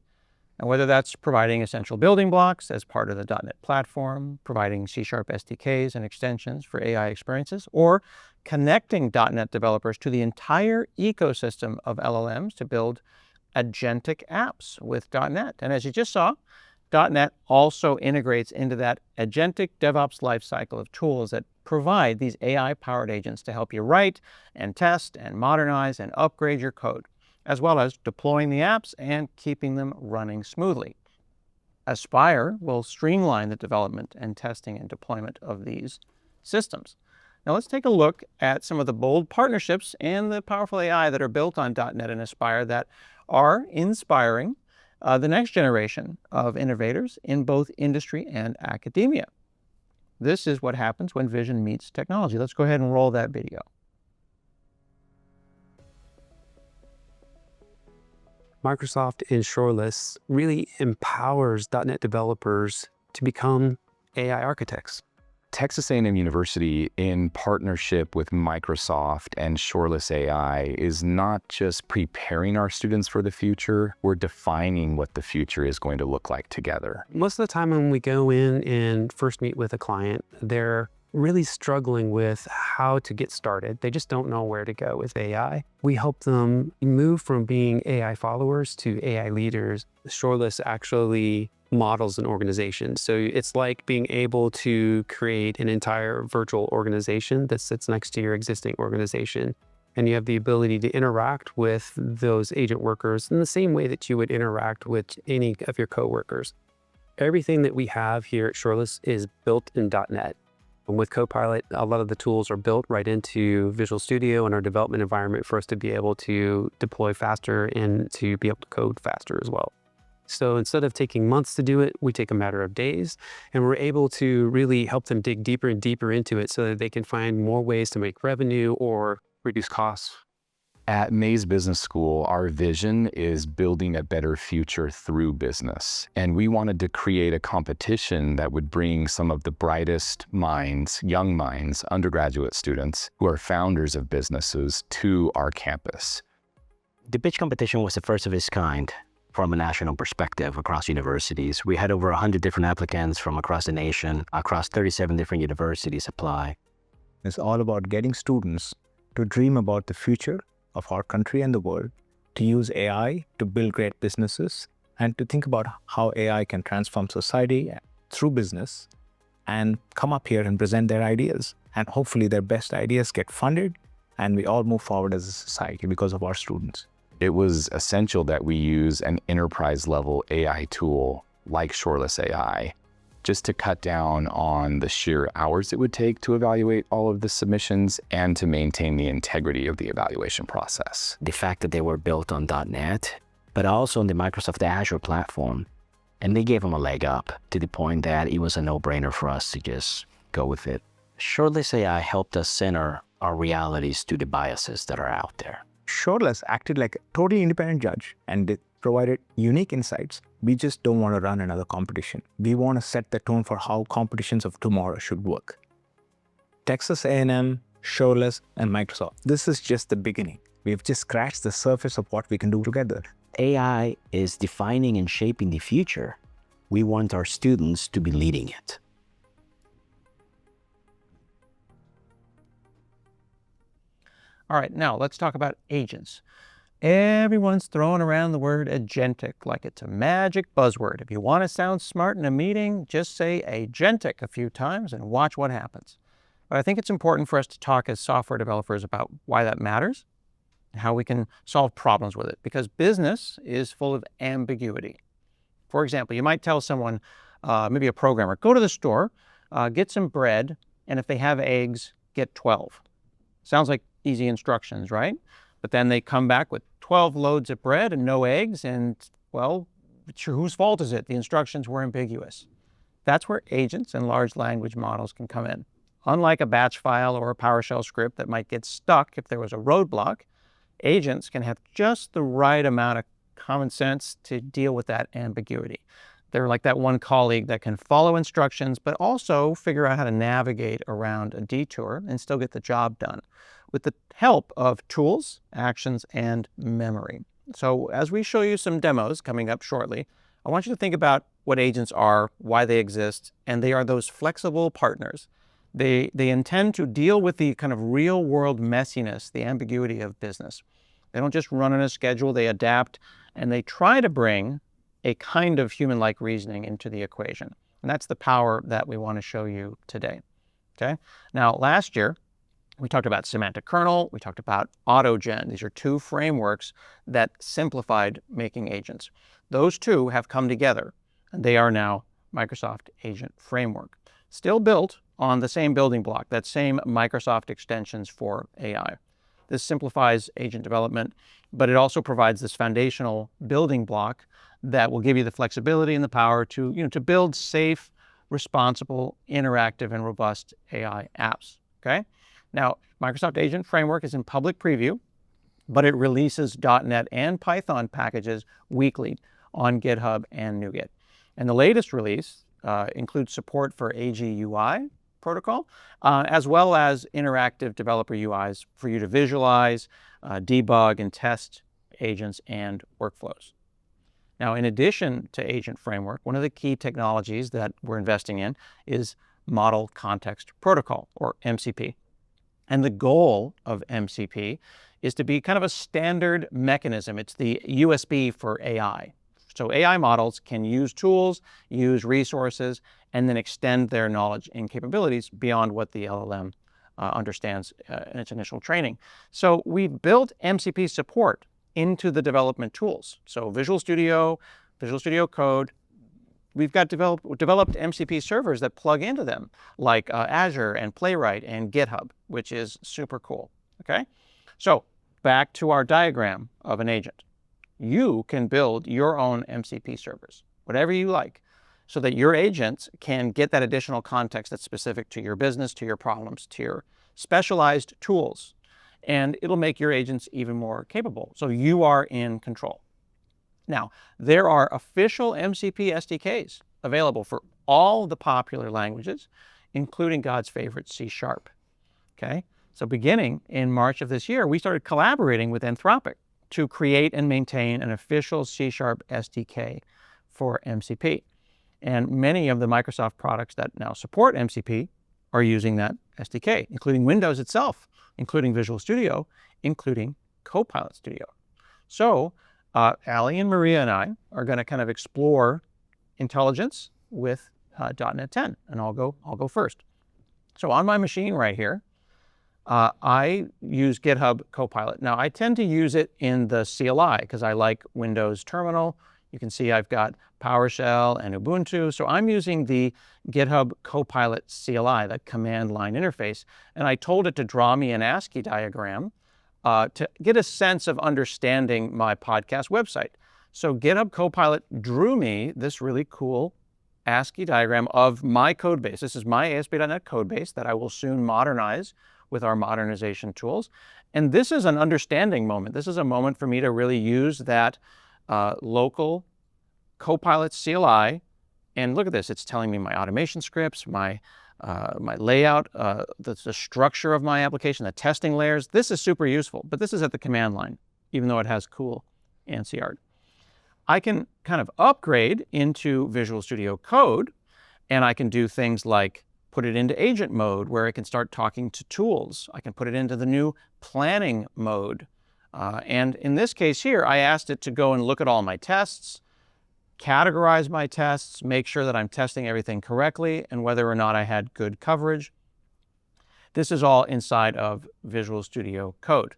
And whether that's providing essential building blocks as part of the .NET platform, providing C# SDKs and extensions for AI experiences, or connecting .NET developers to the entire ecosystem of LLMs to build agentic apps with .NET. And as you just saw, .NET also integrates into that agentic DevOps lifecycle of tools that provide these AI-powered agents to help you write and test and modernize and upgrade your code, as well as deploying the apps and keeping them running smoothly. Aspire will streamline the development and testing and deployment of these systems. Now let's take a look at some of the bold partnerships and the powerful AI that are built on .NET and Aspire that are inspiring the next generation of innovators in both industry and academia. This is what happens when vision meets technology. Let's go ahead and roll that video. Microsoft and Shoreless really empowers .NET developers to become AI architects. Texas A&M University, in partnership with Microsoft and Shoreless AI, is not just preparing our students for the future, we're defining what the future is going to look like together. Most of the time when we go in and first meet with a client, they're really struggling with how to get started. They just don't know where to go with AI. We help them move from being AI followers to AI leaders. Shoreless actually models and organizations. So it's like being able to create an entire virtual organization that sits next to your existing organization. And you have the ability to interact with those agent workers in the same way that you would interact with any of your coworkers. Everything that we have here at Shoreless is built in .NET. And with Copilot, a lot of the tools are built right into Visual Studio and our development environment for us to be able to deploy faster and to be able to code faster as well. So instead of taking months to do it, we take a matter of days, and we're able to really help them dig deeper and deeper into it so that they can find more ways to make revenue or reduce costs. At Mays Business School, our vision is building a better future through business. And we wanted to create a competition that would bring some of the brightest minds, young minds, undergraduate students who are founders of businesses to our campus. The pitch competition was the first of its kind from a national perspective across universities. We had over 100 different applicants from across the nation, across 37 different universities apply. It's all about getting students to dream about the future of our country and the world, to use AI to build great businesses, and to think about how AI can transform society through business, and come up here and present their ideas. And hopefully their best ideas get funded, and we all move forward as a society because of our students. It was essential that we use an enterprise-level AI tool like Shoreless AI, just to cut down on the sheer hours it would take to evaluate all of the submissions and to maintain the integrity of the evaluation process. The fact that they were built on .NET, but also on the Microsoft Azure platform. And they gave them a leg up to the point that it was a no-brainer for us to just go with it. Shoreless AI helped us center our realities to the biases that are out there. Shoreless acted like a totally independent judge, and it provided unique insights. We just don't want to run another competition. We want to set the tone for how competitions of tomorrow should work. Texas A&M, Shoreless, and Microsoft. This is just the beginning. We've just scratched the surface of what we can do together. AI is defining and shaping the future. We want our students to be leading it. All right, now let's talk about agents. Everyone's throwing around the word agentic like it's a magic buzzword. If you want to sound smart in a meeting, just say agentic a few times and watch what happens. But I think it's important for us to talk as software developers about why that matters, and how we can solve problems with it, because business is full of ambiguity. For example, you might tell someone, maybe a programmer, go to the store, get some bread, and if they have eggs, get 12. Sounds like easy instructions, right? But then they come back with 12 loads of bread and no eggs, and, well, whose fault is it? The instructions were ambiguous. That's where agents and large language models can come in. Unlike a batch file or a PowerShell script that might get stuck if there was a roadblock, agents can have just the right amount of common sense to deal with that ambiguity. They're like that one colleague that can follow instructions, but also figure out how to navigate around a detour and still get the job done with the help of tools, actions, and memory. So as we show you some demos coming up shortly, I want you to think about what agents are, why they exist, and they are those flexible partners. They intend to deal with the kind of real-world messiness, the ambiguity of business. They don't just run on a schedule, they adapt, and they try to bring a kind of human-like reasoning into the equation. And that's the power that we want to show you today. Okay? Now, last year, we talked about semantic kernel, we talked about AutoGen. These are two frameworks that simplified making agents. Those two have come together, and they are now Microsoft Agent Framework, still built on the same building block, that same Microsoft extensions for AI. This simplifies agent development, but it also provides this foundational building block that will give you the flexibility and the power to, to build safe, responsible, interactive, and robust AI apps. Okay? Now, Microsoft Agent Framework is in public preview, but it releases .NET and Python packages weekly on GitHub and NuGet. And the latest release includes support for AGUI protocol, as well as interactive developer UIs for you to visualize, debug, and test agents and workflows. Now, in addition to Agent Framework, one of the key technologies that we're investing in is Model Context Protocol, or MCP. And the goal of MCP is to be kind of a standard mechanism. It's the USB for AI. So AI models can use tools, use resources, and then extend their knowledge and capabilities beyond what the LLM understands in its initial training. So we've built MCP support into the development tools. So Visual Studio Code, we've got developed MCP servers that plug into them, like Azure and Playwright and GitHub, which is super cool, okay? So back to our diagram of an agent. You can build your own MCP servers, whatever you like, so that your agents can get that additional context that's specific to your business, to your problems, to your specialized tools. And it'll make your agents even more capable. So you are in control. Now, there are official MCP SDKs available for all the popular languages, including God's favorite, C#. Okay? So beginning in March of this year, we started collaborating with Anthropic to create and maintain an official C# SDK for MCP. And many of the Microsoft products that now support MCP are using that SDK, including Windows itself, including Visual Studio, including Copilot Studio. So Ali and Maria and I are going to kind of explore intelligence with .NET 10, and I'll go first. So on my machine right here, I use GitHub Copilot. Now I tend to use it in the CLI because I like Windows Terminal. You can see I've got PowerShell and Ubuntu. So I'm using the GitHub Copilot CLI, that command line interface, and I told it to draw me an ASCII diagram to get a sense of understanding my podcast website. So GitHub Copilot drew me this really cool ASCII diagram of my code base. This is my ASP.NET code base that I will soon modernize with our modernization tools. And this is an understanding moment. This is a moment for me to really use that local Copilot CLI. And look at this, it's telling me my automation scripts, my layout, the structure of my application, the testing layers. This is super useful, but this is at the command line, even though it has cool ANSI art. I can kind of upgrade into Visual Studio Code, and I can do things like put it into agent mode where it can start talking to tools. I can put it into the new planning mode. And in this case here, I asked it to go and look at all my tests, categorize my tests, make sure that I'm testing everything correctly, and whether or not I had good coverage. This is all inside of Visual Studio Code.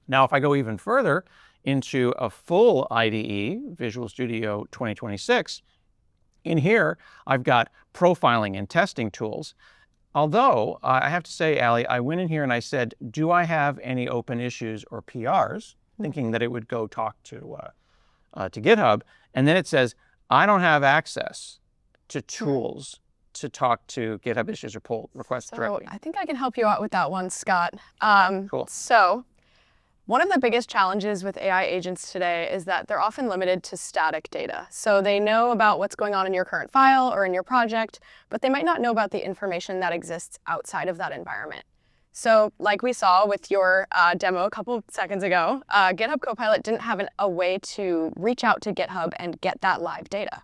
Now, if I go even further into a full IDE, Visual Studio 2026, in here, I've got profiling and testing tools. Although, I have to say, Ali, I went in here and I said, do I have any open issues or PRs, thinking that it would go talk to GitHub. And then it says, I don't have access to tools to talk to GitHub issues or pull requests directly. I think I can help you out with that one, Scott. Cool. So one of the biggest challenges with AI agents today is that they're often limited to static data. So they know about what's going on in your current file or in your project, but they might not know about the information that exists outside of that environment. So like we saw with your demo a couple seconds ago, GitHub Copilot didn't have a way to reach out to GitHub and get that live data.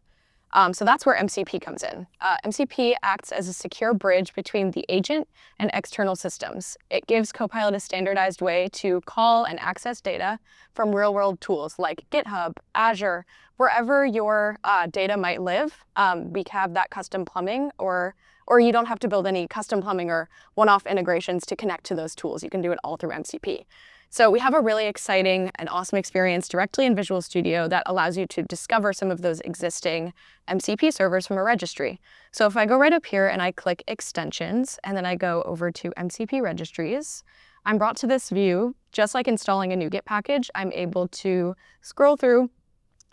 So that's where MCP comes in. MCP acts as a secure bridge between the agent and external systems. It gives Copilot a standardized way to call and access data from real-world tools like GitHub, Azure, wherever your data might live. We have that custom plumbing, or you don't have to build any custom plumbing or one-off integrations to connect to those tools. You can do it all through MCP. So we have a really exciting and awesome experience directly in Visual Studio that allows you to discover some of those existing MCP servers from a registry. So if I go right up here and I click Extensions, and then I go over to MCP Registries, I'm brought to this view. Just like installing a NuGet package, I'm able to scroll through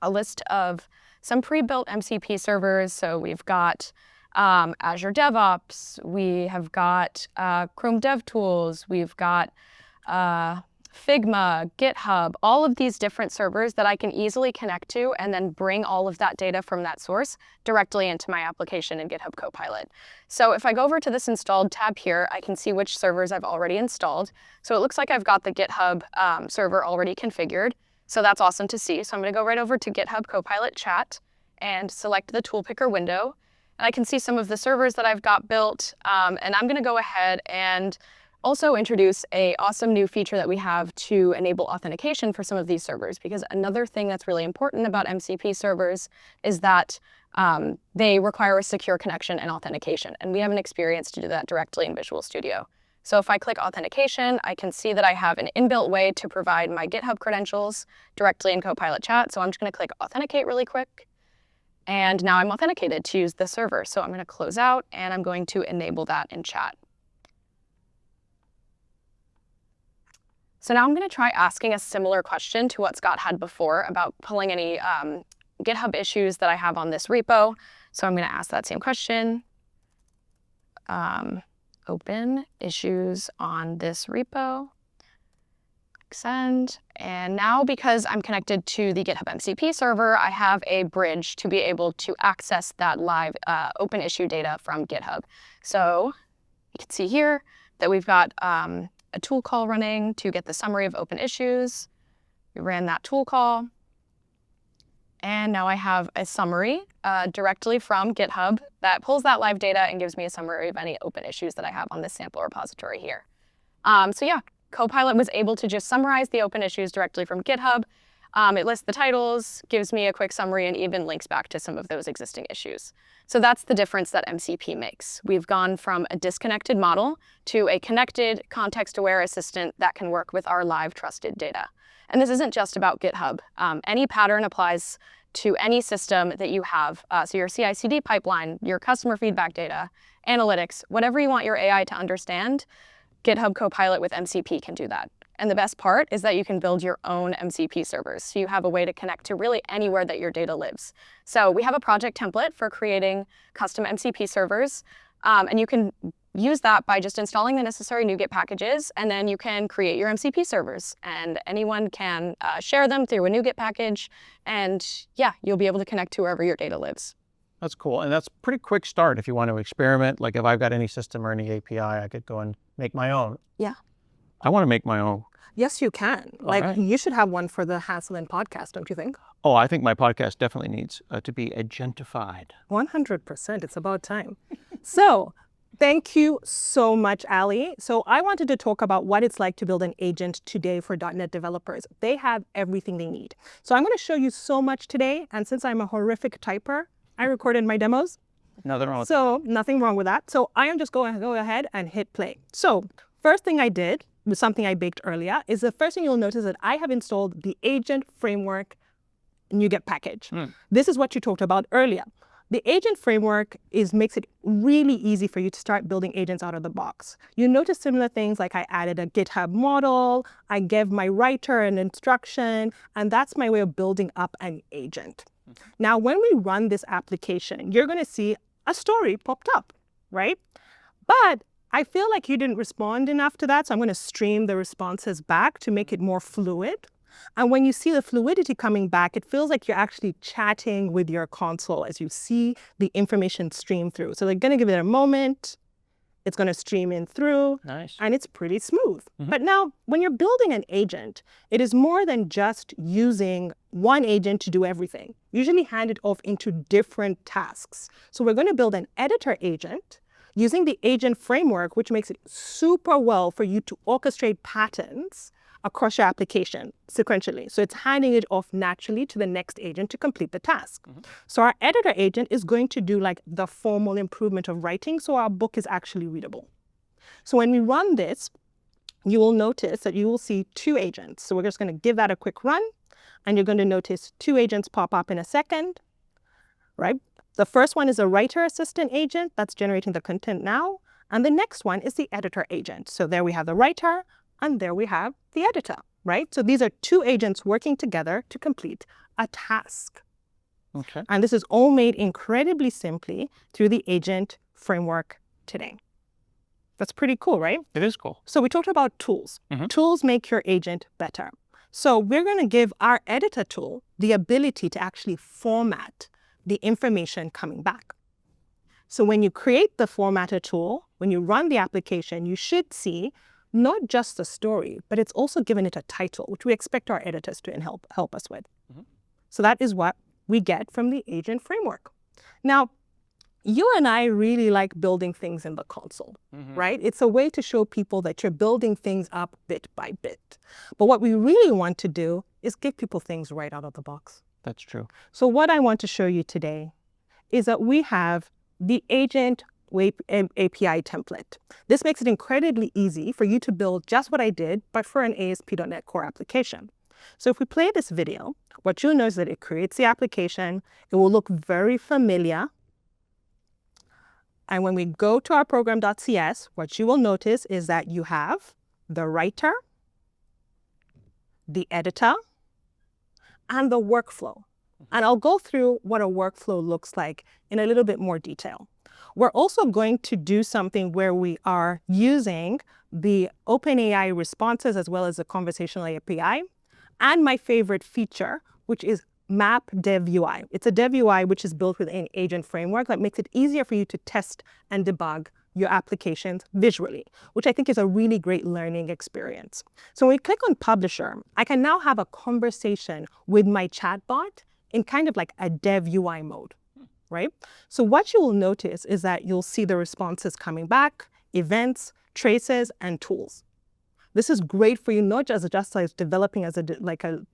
a list of some pre-built MCP servers. So we've got Azure DevOps, we have got Chrome DevTools, we've got Figma, GitHub, all of these different servers that I can easily connect to and then bring all of that data from that source directly into my application in GitHub Copilot. So if I go over to this installed tab here, I can see which servers I've already installed. So it looks like I've got the GitHub server already configured. So that's awesome to see. So I'm going to go right over to GitHub Copilot Chat and select the tool picker window. And I can see some of the servers that I've got built. And I'm going to go ahead and also introduce a awesome new feature that we have to enable authentication for some of these servers, because another thing that's really important about MCP servers is that they require a secure connection and authentication, and we have an experience to do that directly in Visual Studio. So if I click authentication, I can see that I have an inbuilt way to provide my GitHub credentials directly in Copilot chat. So I'm just going to click authenticate really quick. And now I'm authenticated to use the server. So I'm going to close out and I'm going to enable that in chat. So now I'm going to try asking a similar question to what Scott had before about pulling any GitHub issues that I have on this repo. So I'm going to ask that same question. Open issues on this repo. Send. And now, because I'm connected to the GitHub MCP server, I have a bridge to be able to access that live open issue data from GitHub. So you can see here that we've got a tool call running to get the summary of open issues. We ran that tool call. And now I have a summary directly from GitHub that pulls that live data and gives me a summary of any open issues that I have on this sample repository here. So yeah, Copilot was able to just summarize the open issues directly from GitHub. It lists the titles, gives me a quick summary, and even links back to some of those existing issues. So that's the difference that MCP makes. We've gone from a disconnected model to a connected, context-aware assistant that can work with our live trusted data. And this isn't just about GitHub. Any pattern applies to any system that you have. So your CI/CD pipeline, your customer feedback data, analytics, whatever you want your AI to understand, GitHub Copilot with MCP can do that. And the best part is that you can build your own MCP servers. So you have a way to connect to really anywhere that your data lives. So we have a project template for creating custom MCP servers. And you can use that by just installing the necessary NuGet packages, and then you can create your MCP servers. And anyone can share them through a NuGet package. And yeah, you'll be able to connect to wherever your data lives. That's cool. And that's a pretty quick start if you want to experiment. Like if I've got any system or any API, I could go and make my own. Yeah. I want to make my own. Yes, you can. Right. You should have one for the Hanselman podcast, don't you think? Oh, I think my podcast definitely needs to be agentified. 100%. It's about time. So thank you so much, Ali. So I wanted to talk about what it's like to build an agent today for .NET developers. They have everything they need. So I'm going to show you so much today. And since I'm a horrific typer, I recorded my demos. Nothing wrong with that. So nothing wrong with that. So I am just going to go ahead and hit play. So first thing I did was something I baked earlier. Is the first thing you'll notice that I have installed the agent framework NuGet package. This is what you talked about earlier. The agent framework makes it really easy for you to start building agents out of the box. You notice similar things like I added a GitHub model, I gave my writer an instruction, and that's my way of building up an agent. Now, when we run this application, you're going to see a story popped up, right? But I feel like you didn't respond enough to that, so I'm going to stream the responses back to make it more fluid. And when you see the fluidity coming back, it feels like you're actually chatting with your console as you see the information stream through. So they're going to give it a moment. It's going to stream in through. Nice. And it's pretty smooth. But now, when you're building an agent, it is more than just using one agent to do everything. Usually hand it off into different tasks. So we're going to build an editor agent using the agent framework, which makes it super well for you to orchestrate patterns across your application sequentially. So it's handing it off naturally to the next agent to complete the task. So our editor agent is going to do like the formal improvement of writing, so our book is actually readable. So when we run this, you will notice that you will see two agents. So we're just going to give that a quick run, and you're going to notice two agents pop up in a second, right? The first one is a writer assistant agent that's generating the content now, and the next one is the editor agent. So there we have the writer, and there we have the editor, right? So these are two agents working together to complete a task. Okay. And this is all made incredibly simply through the agent framework today. That's pretty cool, right? It is cool. So we talked about tools. Tools make your agent better. So we're going to give our editor tool the ability to actually format the information coming back. So when you create the formatter tool, when you run the application, you should see not just the story, but it's also given it a title, which we expect our editors to help us with. So that is what we get from the agent framework. Now, you and I really like building things in the console, right? It's a way to show people that you're building things up bit by bit. But what we really want to do is give people things right out of the box. That's true. So what I want to show you today is that we have the agent API template. This makes it incredibly easy for you to build just what I did, but for an ASP.NET Core application. So if we play this video, what you'll notice is that it creates the application. It will look very familiar. And when we go to our program.cs, what you will notice is that you have the writer, the editor, and the workflow. And I'll go through what a workflow looks like in a little bit more detail. We're also going to do something where we are using the OpenAI responses as well as the conversational API, and my favorite feature, which is Map Dev UI. It's a Dev UI which is built with an agent framework that makes it easier for you to test and debug your applications visually, which I think is a really great learning experience. So when we click on Publisher, I can now have a conversation with my chatbot in kind of like a Dev UI mode, right? So what you will notice is that you'll see the responses coming back, events, traces, and tools. This is great for you, not just as developing as a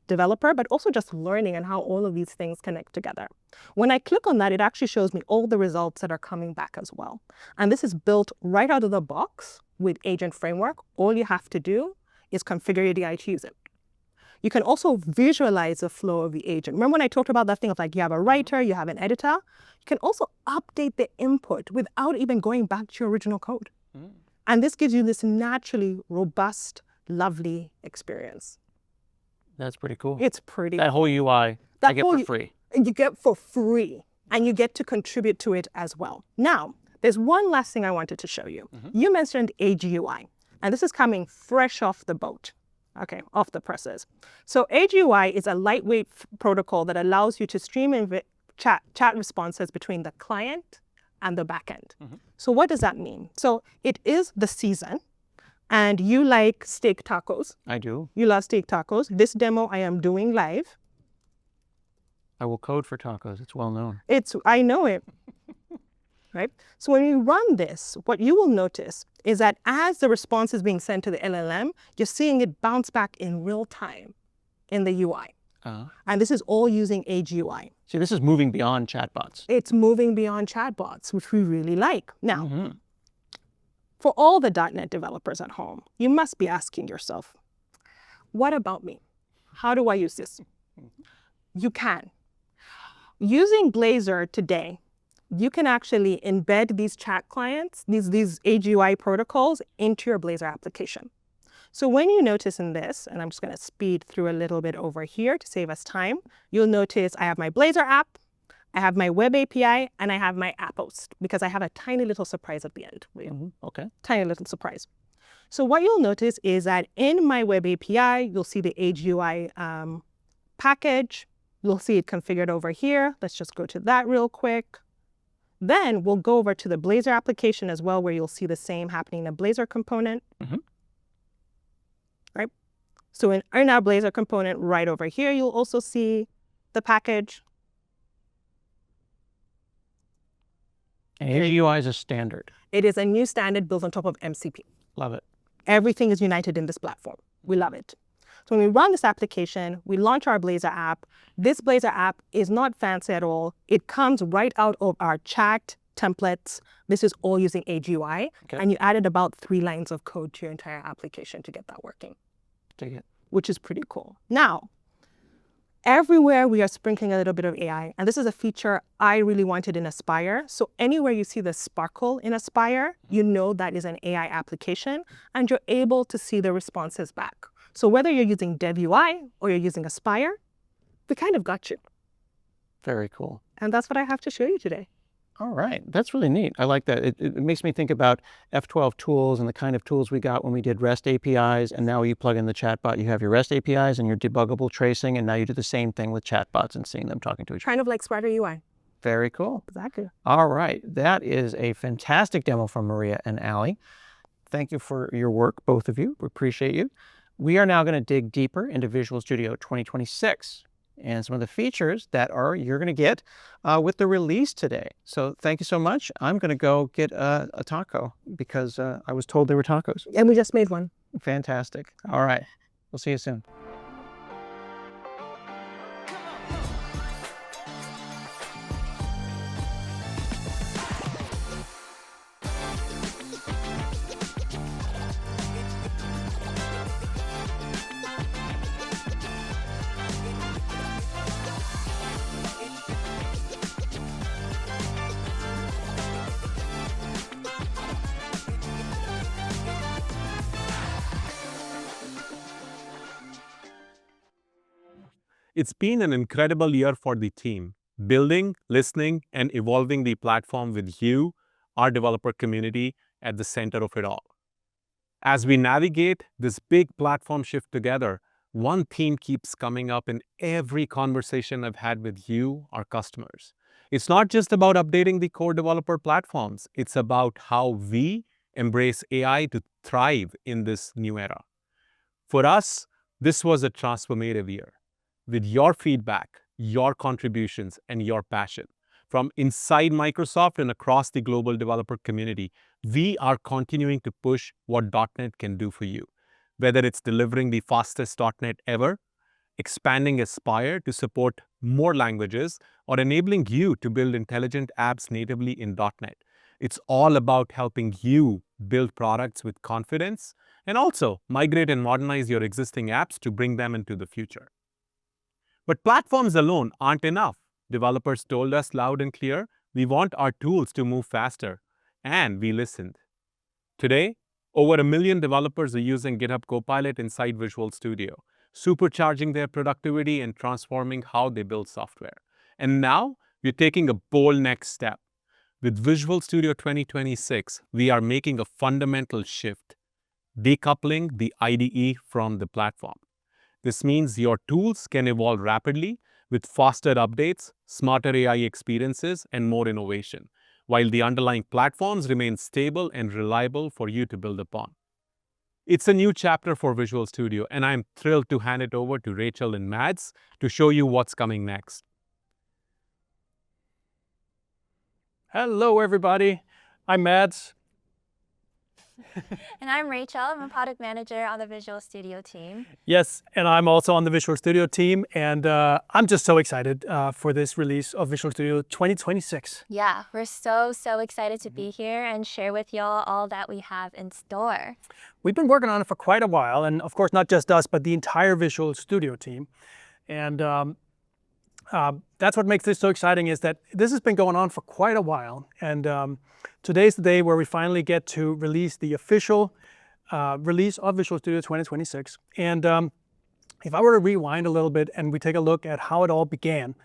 developer, but also just learning and how all of these things connect together. When I click on that, it actually shows me all the results that are coming back as well. And this is built right out of the box with Agent Framework. All you have to do is configure your DI to use it. You can also visualize the flow of the agent. Remember when I talked about that thing of like you have a writer, you have an editor? You can also update the input without even going back to your original code. And this gives you this naturally robust, lovely experience. That's pretty cool. It's pretty That whole UI, I get for free. You get for free, and you get to contribute to it as well. Now, there's one last thing I wanted to show you. You mentioned AGUI, and this is coming fresh off the boat. Okay, off the presses. So AGUI is a lightweight protocol that allows you to stream and chat responses between the client and the backend. So what does that mean? So it is the season, and you like steak tacos. I do. You love steak tacos. This demo I am doing live. I will code for tacos. It's well known. I know it. Right? So when you run this, what you will notice is that as the response is being sent to the LLM, you're seeing it bounce back in real time in the UI. And this is all using AGUI. See, this is moving beyond chatbots. It's moving beyond chatbots, which we really like. Now, for all the .NET developers at home, you must be asking yourself, what about me? How do I use this? You can. Using Blazor today, you can actually embed these chat clients, these AGUI protocols into your Blazor application. So when you notice in this, and I'm just going to speed through a little bit over here to save us time, you'll notice I have my Blazor app, I have my web API, and I have my app host, because I have a tiny little surprise at the end. Okay. Tiny little surprise. So what you'll notice is that in my web API, you'll see the AGUI package. You'll see it configured over here. Let's just go to that real quick. Then we'll go over to the Blazor application as well, where you'll see the same happening in a Blazor component. Right? So in our Blazor component right over here, you'll also see the package. And AGUI is a standard. It is a new standard built on top of MCP. Love it. Everything is united in this platform. We love it. So when we run this application, we launch our Blazor app. This Blazor app is not fancy at all. It comes right out of our chat templates. This is all using AGUI. And you added about 3 lines of code to your entire application to get that working. Take it. Which is pretty cool. Now, everywhere we are sprinkling a little bit of AI, and this is a feature I really wanted in Aspire. So anywhere you see the sparkle in Aspire, you know that is an AI application, and you're able to see the responses back. So whether you're using Dev UI or you're using Aspire, we kind of got you. Very cool. And that's what I have to show you today. All right. That's really neat. I like that. It makes me think about F12 tools and the kind of tools we got when we did REST APIs. And now you plug in the chatbot, you have your REST APIs and your debuggable tracing. And now you do the same thing with chatbots and seeing them talking to each other. Kind of like Spider UI. Very cool. Exactly. All right. That is a fantastic demo from Maria and Ali. Thank you for your work, both of you. We appreciate you. We are now going to dig deeper into Visual Studio 2026. and some of the features that you're going to get with the release today. So thank you so much. I'm going to go get a taco because I was told there were tacos. And we just made one. Fantastic. All right. We'll see you soon. It's been an incredible year for the team, building, listening, and evolving the platform with you, our developer community, at the center of it all. As we navigate this big platform shift together, one theme keeps coming up in every conversation I've had with you, our customers. It's not just about updating the core developer platforms, it's about how we embrace AI to thrive in this new era. For us, this was a transformative year. With your feedback, your contributions, and your passion, from inside Microsoft and across the global developer community, we are continuing to push what .NET can do for you. Whether it's delivering the fastest .NET ever, expanding Aspire to support more languages, or enabling you to build intelligent apps natively in .NET. It's all about helping you build products with confidence and also migrate and modernize your existing apps to bring them into the future. But platforms alone aren't enough. Developers told us loud and clear, we want our tools to move faster, and we listened. Today, over 1 million developers are using GitHub Copilot inside Visual Studio, supercharging their productivity and transforming how they build software. And now, we're taking a bold next step. With Visual Studio 2026, we are making a fundamental shift, decoupling the IDE from the platform. This means your tools can evolve rapidly with faster updates, smarter AI experiences, and more innovation, while the underlying platforms remain stable and reliable for you to build upon. It's a new chapter for Visual Studio, and I'm thrilled to hand it over to Rachel and Mads to show you what's coming next. Hello, everybody. I'm Mads. And I'm Rachel. I'm a product manager on the Visual Studio team. Yes, and I'm also on the Visual Studio team, and I'm just so excited for this release of Visual Studio 2026. Yeah, we're so excited to be here and share with y'all all that we have in store. We've been working on it for quite a while, and of course, not just us, but the entire Visual Studio team. And that's what makes this so exciting, is that this has been going on for quite a while. And today's the day where we finally get to release the official release of Visual Studio 2026. And if I were to rewind a little bit and we take a look at how it all began,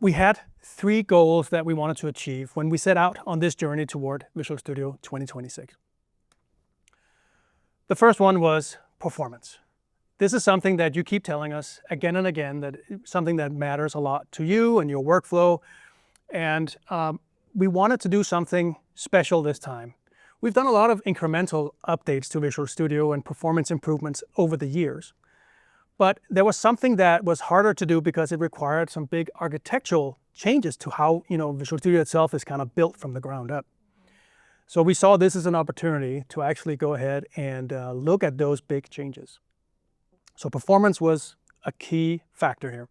we had 3 goals that we wanted to achieve when we set out on this journey toward Visual Studio 2026. The first one was performance. This is something that you keep telling us again and again, that something that matters a lot to you and your workflow. And we wanted to do something special this time. We've done a lot of incremental updates to Visual Studio and performance improvements over the years. But there was something that was harder to do because it required some big architectural changes to how Visual Studio itself is kind of built from the ground up. So we saw this as an opportunity to actually go ahead and look at those big changes. So performance was a key factor here.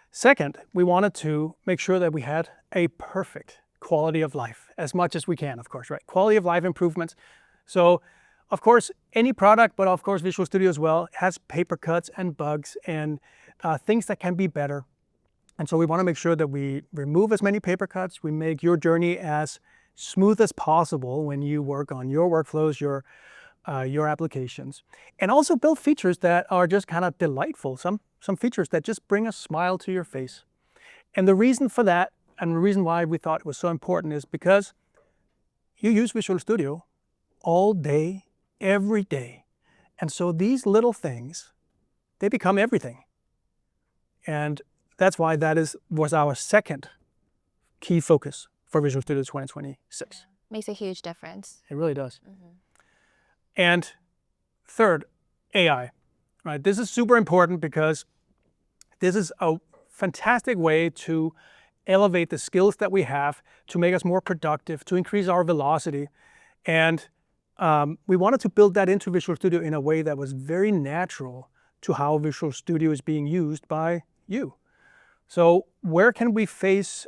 Second, we wanted to make sure that we had a perfect quality of life, as much as we can, of course, right? Quality of life improvements. So, of course, any product, but of course Visual Studio as well, has paper cuts and bugs and things that can be better. And so we want to make sure that we remove as many paper cuts, we make your journey as smooth as possible when you work on your workflows, your applications, and also build features that are just kind of delightful, some features that just bring a smile to your face. And the reason for that, and the reason why we thought it was so important, is because you use Visual Studio all day, every day. And so these little things, they become everything. And that's why that was our second key focus for Visual Studio 2026. Makes a huge difference. It really does. Mm-hmm. And third, AI, right? This is super important because This is a fantastic way to elevate the skills that we have, to make us more productive, to increase our velocity. And we wanted to build that into Visual Studio in a way that was very natural to how Visual Studio is being used by you. So where can we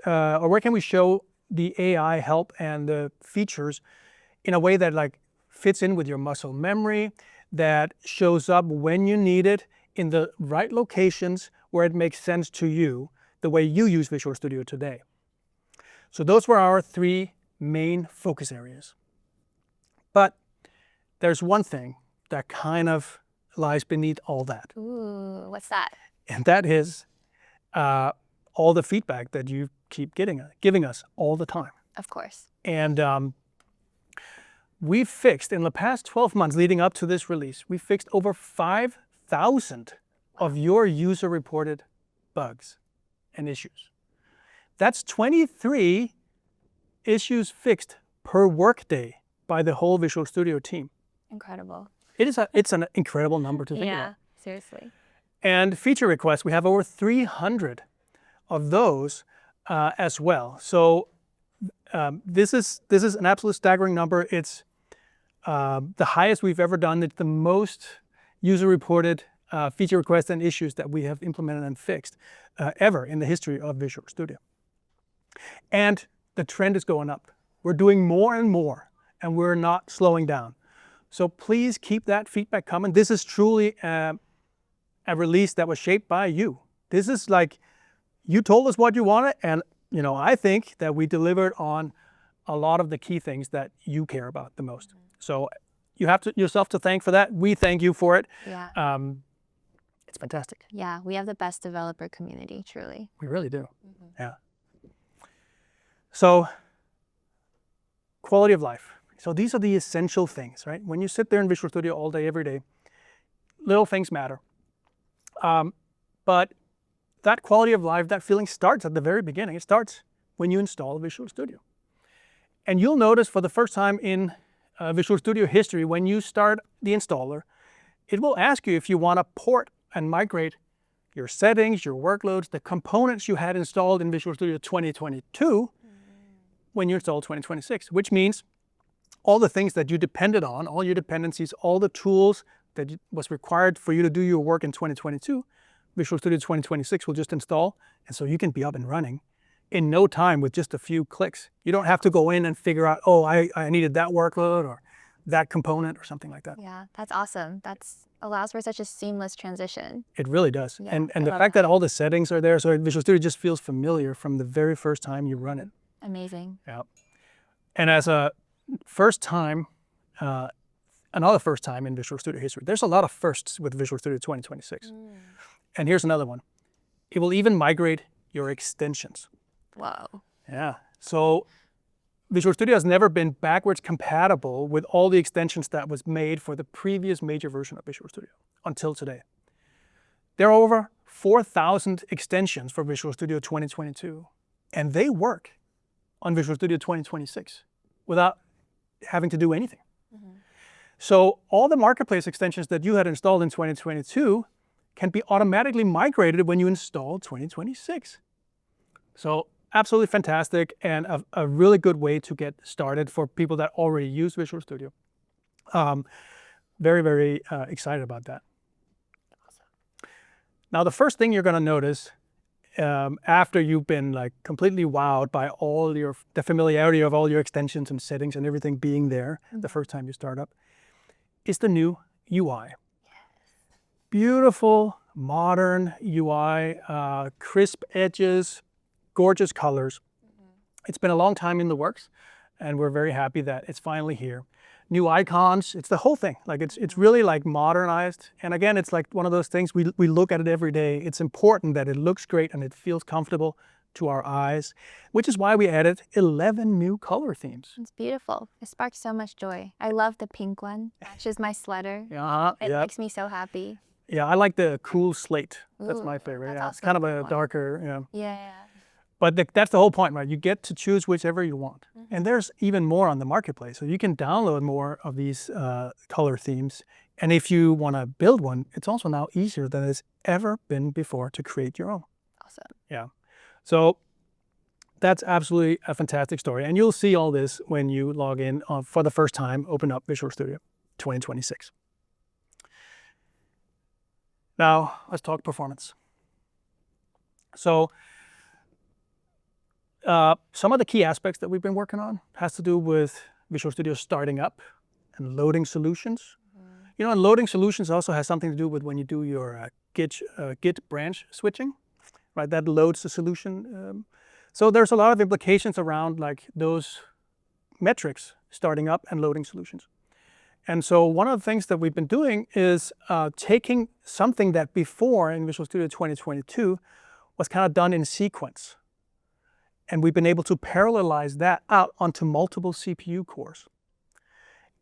where can we show the AI help and the features in a way that like fits in with your muscle memory, that shows up when you need it in the right locations where it makes sense to you, the way you use Visual Studio today? So those were our 3 main focus areas. But there's one thing that kind of lies beneath all that. Ooh, what's that? And that is all the feedback that you keep giving us all the time. Of course. And we've fixed, in the past 12 months leading up to this release, we fixed over 5,000 of your user-reported bugs and issues. That's 23 issues fixed per workday by the whole Visual Studio team. Incredible. It's an incredible number to think about. Yeah, seriously. And feature requests, we have over 300 of those as well. So this is an absolute staggering number. It's the highest we've ever done. It's the most user-reported feature requests and issues that we have implemented and fixed ever in the history of Visual Studio. And the trend is going up. We're doing more and more, and we're not slowing down. So please keep that feedback coming. This is truly a release that was shaped by you. This is like, you told us what you wanted, and I think that we delivered on a lot of the key things that you care about the most. So you have yourself to thank for that. We thank you for it. Yeah. It's fantastic. Yeah, we have the best developer community, truly. We really do. Yeah. So quality of life. So these are the essential things, right? When you sit there in Visual Studio all day, every day, little things matter. But that quality of life, that feeling starts at the very beginning. It starts when you install Visual Studio. And you'll notice for the first time in Visual Studio history, when you start the installer, it will ask you if you want to port and migrate your settings, your workloads, the components you had installed in Visual Studio 2022 when you install 2026, which means all the things that you depended on, all your dependencies, all the tools that was required for you to do your work in 2022, Visual Studio 2026 will just install, and so you can be up and running in no time with just a few clicks. You don't have to go in and figure out, oh, I needed that workload or that component or something like that. Yeah, that's awesome. That allows for such a seamless transition. It really does. Yeah, and the fact that all the settings are there, so Visual Studio just feels familiar from the very first time you run it. Amazing. Yeah. And as a first time, another first time in Visual Studio history, there's a lot of firsts with Visual Studio 2026. And here's another one. It will even migrate your extensions. Whoa. Yeah. So Visual Studio has never been backwards compatible with all the extensions that was made for the previous major version of Visual Studio until today. There are over 4,000 extensions for Visual Studio 2022, and they work on Visual Studio 2026 without having to do anything. So all the marketplace extensions that you had installed in 2022 can be automatically migrated when you install 2026. So absolutely fantastic, and a really good way to get started for people that already use Visual Studio. Very, very excited about that. Now, the first thing you're going to notice after you've been like completely wowed by all the familiarity of all your extensions and settings and everything being there the first time you start up, is the new UI. Beautiful, modern UI, crisp edges, gorgeous colors. It's been a long time in the works, and we're very happy that it's finally here. New icons, it's the whole thing. Like it's really like modernized. And again, it's like one of those things, we look at it every day. It's important that it looks great and it feels comfortable to our eyes, which is why we added 11 new color themes. It's beautiful. It sparks so much joy. I love the pink one. Matches my sweater. It makes me so happy. Yeah, I like the cool slate. That's Ooh, my favorite. that's Yeah, it's also kind of a good a one. darker, Yeah. But that's the whole point, right? You get to choose whichever you want. And there's even more on the marketplace. So you can download more of these color themes And if you want to build one, it's also now easier than it's ever been before to create your own. Awesome. Yeah. So that's absolutely a fantastic story. And you'll see all this when you log in for the first time, open up Visual Studio 2026. Now, let's talk performance. So some of the key aspects that we've been working on has to do with Visual Studio starting up and loading solutions. You know, and loading solutions also has something to do with when you do your Git branch switching, right? That loads the solution. So there's a lot of implications around like those metrics starting up and loading solutions. And so one of the things that we've been doing is taking something that before in Visual Studio 2022 was kind of done in sequence. And we've been able to parallelize that out onto multiple CPU cores.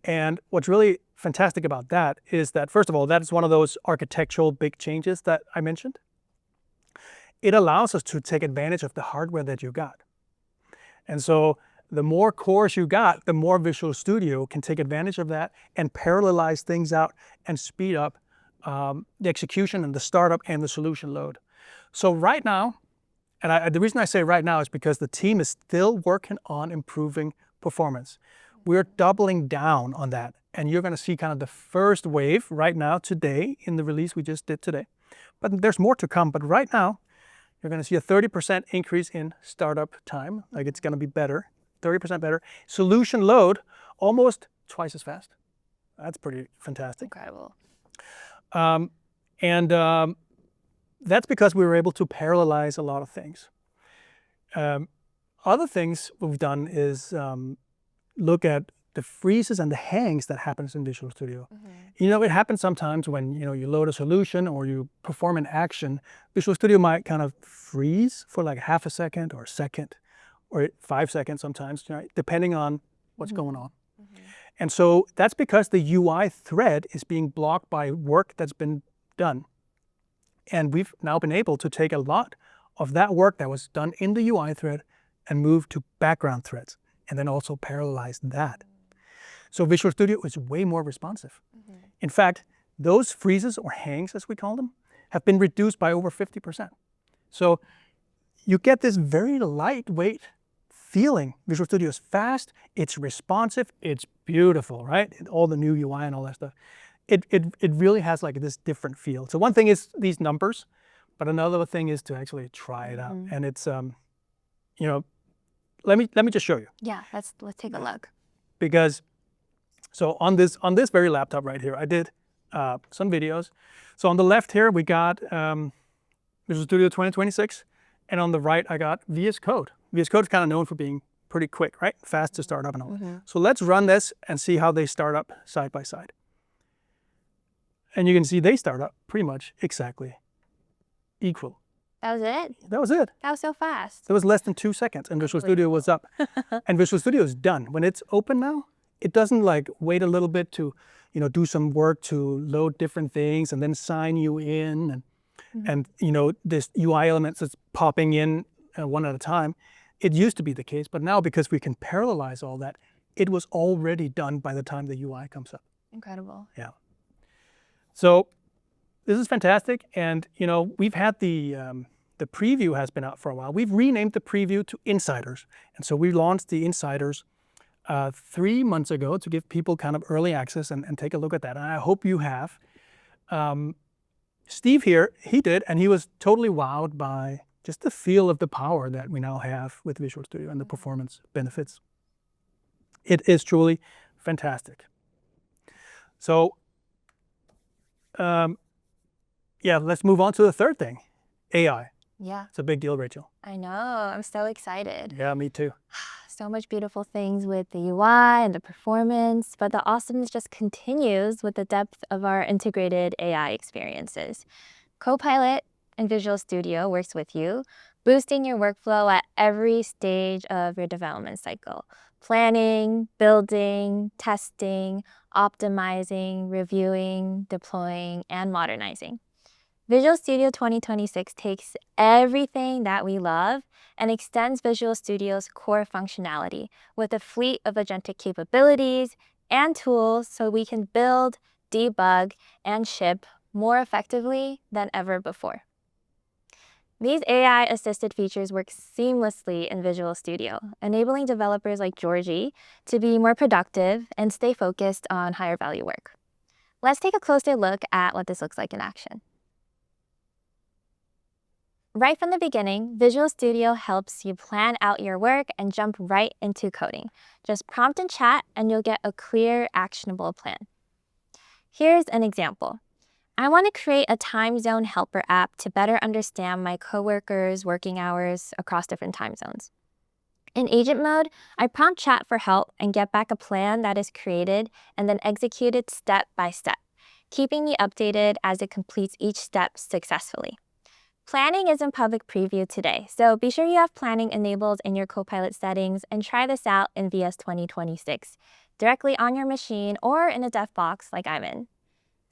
And what's really fantastic about that is that, first of all, that is one of those architectural big changes that I mentioned. It allows us to take advantage of the hardware that you got. And so the more cores you got, the more Visual Studio can take advantage of that and parallelize things out and speed up the execution and the startup and the solution load. So right now, and the reason I say right now is because the team is still working on improving performance. We're doubling down on that. And you're going to see kind of the first wave right now today in the release we just did today. But there's more to come. But right now, you're going to see a 30% increase in startup time. Like it's going to be better, 30% better. Solution load, almost twice as fast. That's pretty fantastic. Incredible. That's because we were able to parallelize a lot of things. Other things we've done is look at the freezes and the hangs that happens in Visual Studio. You know, it happens sometimes when you load a solution or you perform an action. Visual Studio might kind of freeze for like half a second or a second or 5 seconds sometimes, right? Depending on what's going on. And so that's because the UI thread is being blocked by work that's been done. And we've now been able to take a lot of that work that was done in the UI thread and move to background threads and then also parallelize that. So Visual Studio is way more responsive. In fact, those freezes or hangs, as we call them, have been reduced by over 50%. So you get this very lightweight feeling. Visual Studio is fast, it's responsive, it's beautiful, right? All the new UI and all that stuff. It really has like this different feel. So one thing is these numbers, but another thing is to actually try it out. And it's, you know, let me just show you. Yeah, let's take a look. Because so on this very laptop right here, I did some videos. So on the left here, we got Visual Studio 2026. And on the right, I got VS Code. VS Code is kind of known for being pretty quick, right? Fast to start up and all that. So let's run this and see how they start up side by side. And you can see they start up pretty much exactly equal. That was it? That was it. That was so fast. It was less than 2 seconds and Visual Studio was up. And Visual Studio is done. When it's open now, it doesn't like wait a little bit to, do some work to load different things and then sign you in and this UI elements that's popping in one at a time. It used to be the case, but now because we can parallelize all that, it was already done by the time the UI comes up. Incredible. Yeah. So this is fantastic. And, we've had the preview has been out for a while. We've renamed the preview to Insiders. And so we launched the Insiders 3 months ago to give people kind of early access and take a look at that. And I hope you have. Steve here, he did, and he was totally wowed by just the feel of the power that we now have with Visual Studio and the performance benefits. It is truly fantastic. So, let's move on to the third thing, AI. Yeah. It's a big deal, Rachel. I know. I'm so excited. Yeah, me too. So much beautiful things with the UI and the performance, but the awesomeness just continues with the depth of our integrated AI experiences. Copilot in Visual Studio works with you, boosting your workflow at every stage of your development cycle. Planning, building, testing, optimizing, reviewing, deploying, and modernizing. Visual Studio 2026 takes everything that we love and extends Visual Studio's core functionality with a fleet of agentic capabilities and tools so we can build, debug, and ship more effectively than ever before. These AI-assisted features work seamlessly in Visual Studio, enabling developers like Georgie to be more productive and stay focused on higher value work. Let's take a closer look at what this looks like in action. Right from the beginning, Visual Studio helps you plan out your work and jump right into coding. Just prompt and chat, and you'll get a clear, actionable plan. Here's an example. I want to create a time zone helper app to better understand my coworkers' working hours across different time zones. In agent mode, I prompt chat for help and get back a plan that is created and then executed step by step, keeping me updated as it completes each step successfully. Planning is in public preview today, so be sure you have planning enabled in your Copilot settings and try this out in VS 2026, directly on your machine or in a dev box like I'm in.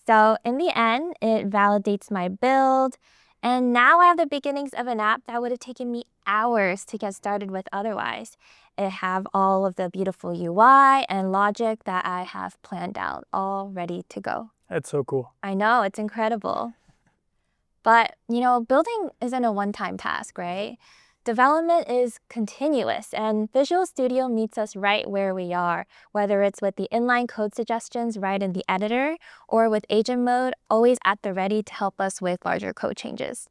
So in the end, it validates my build, and now I have the beginnings of an app that would have taken me hours to get started with otherwise. It have all of the beautiful UI and logic that I have planned out, all ready to go. That's so cool. I know, it's incredible. But, building isn't a one-time task, right? Development is continuous, and Visual Studio meets us right where we are, whether it's with the inline code suggestions right in the editor or with agent mode always at the ready to help us with larger code changes.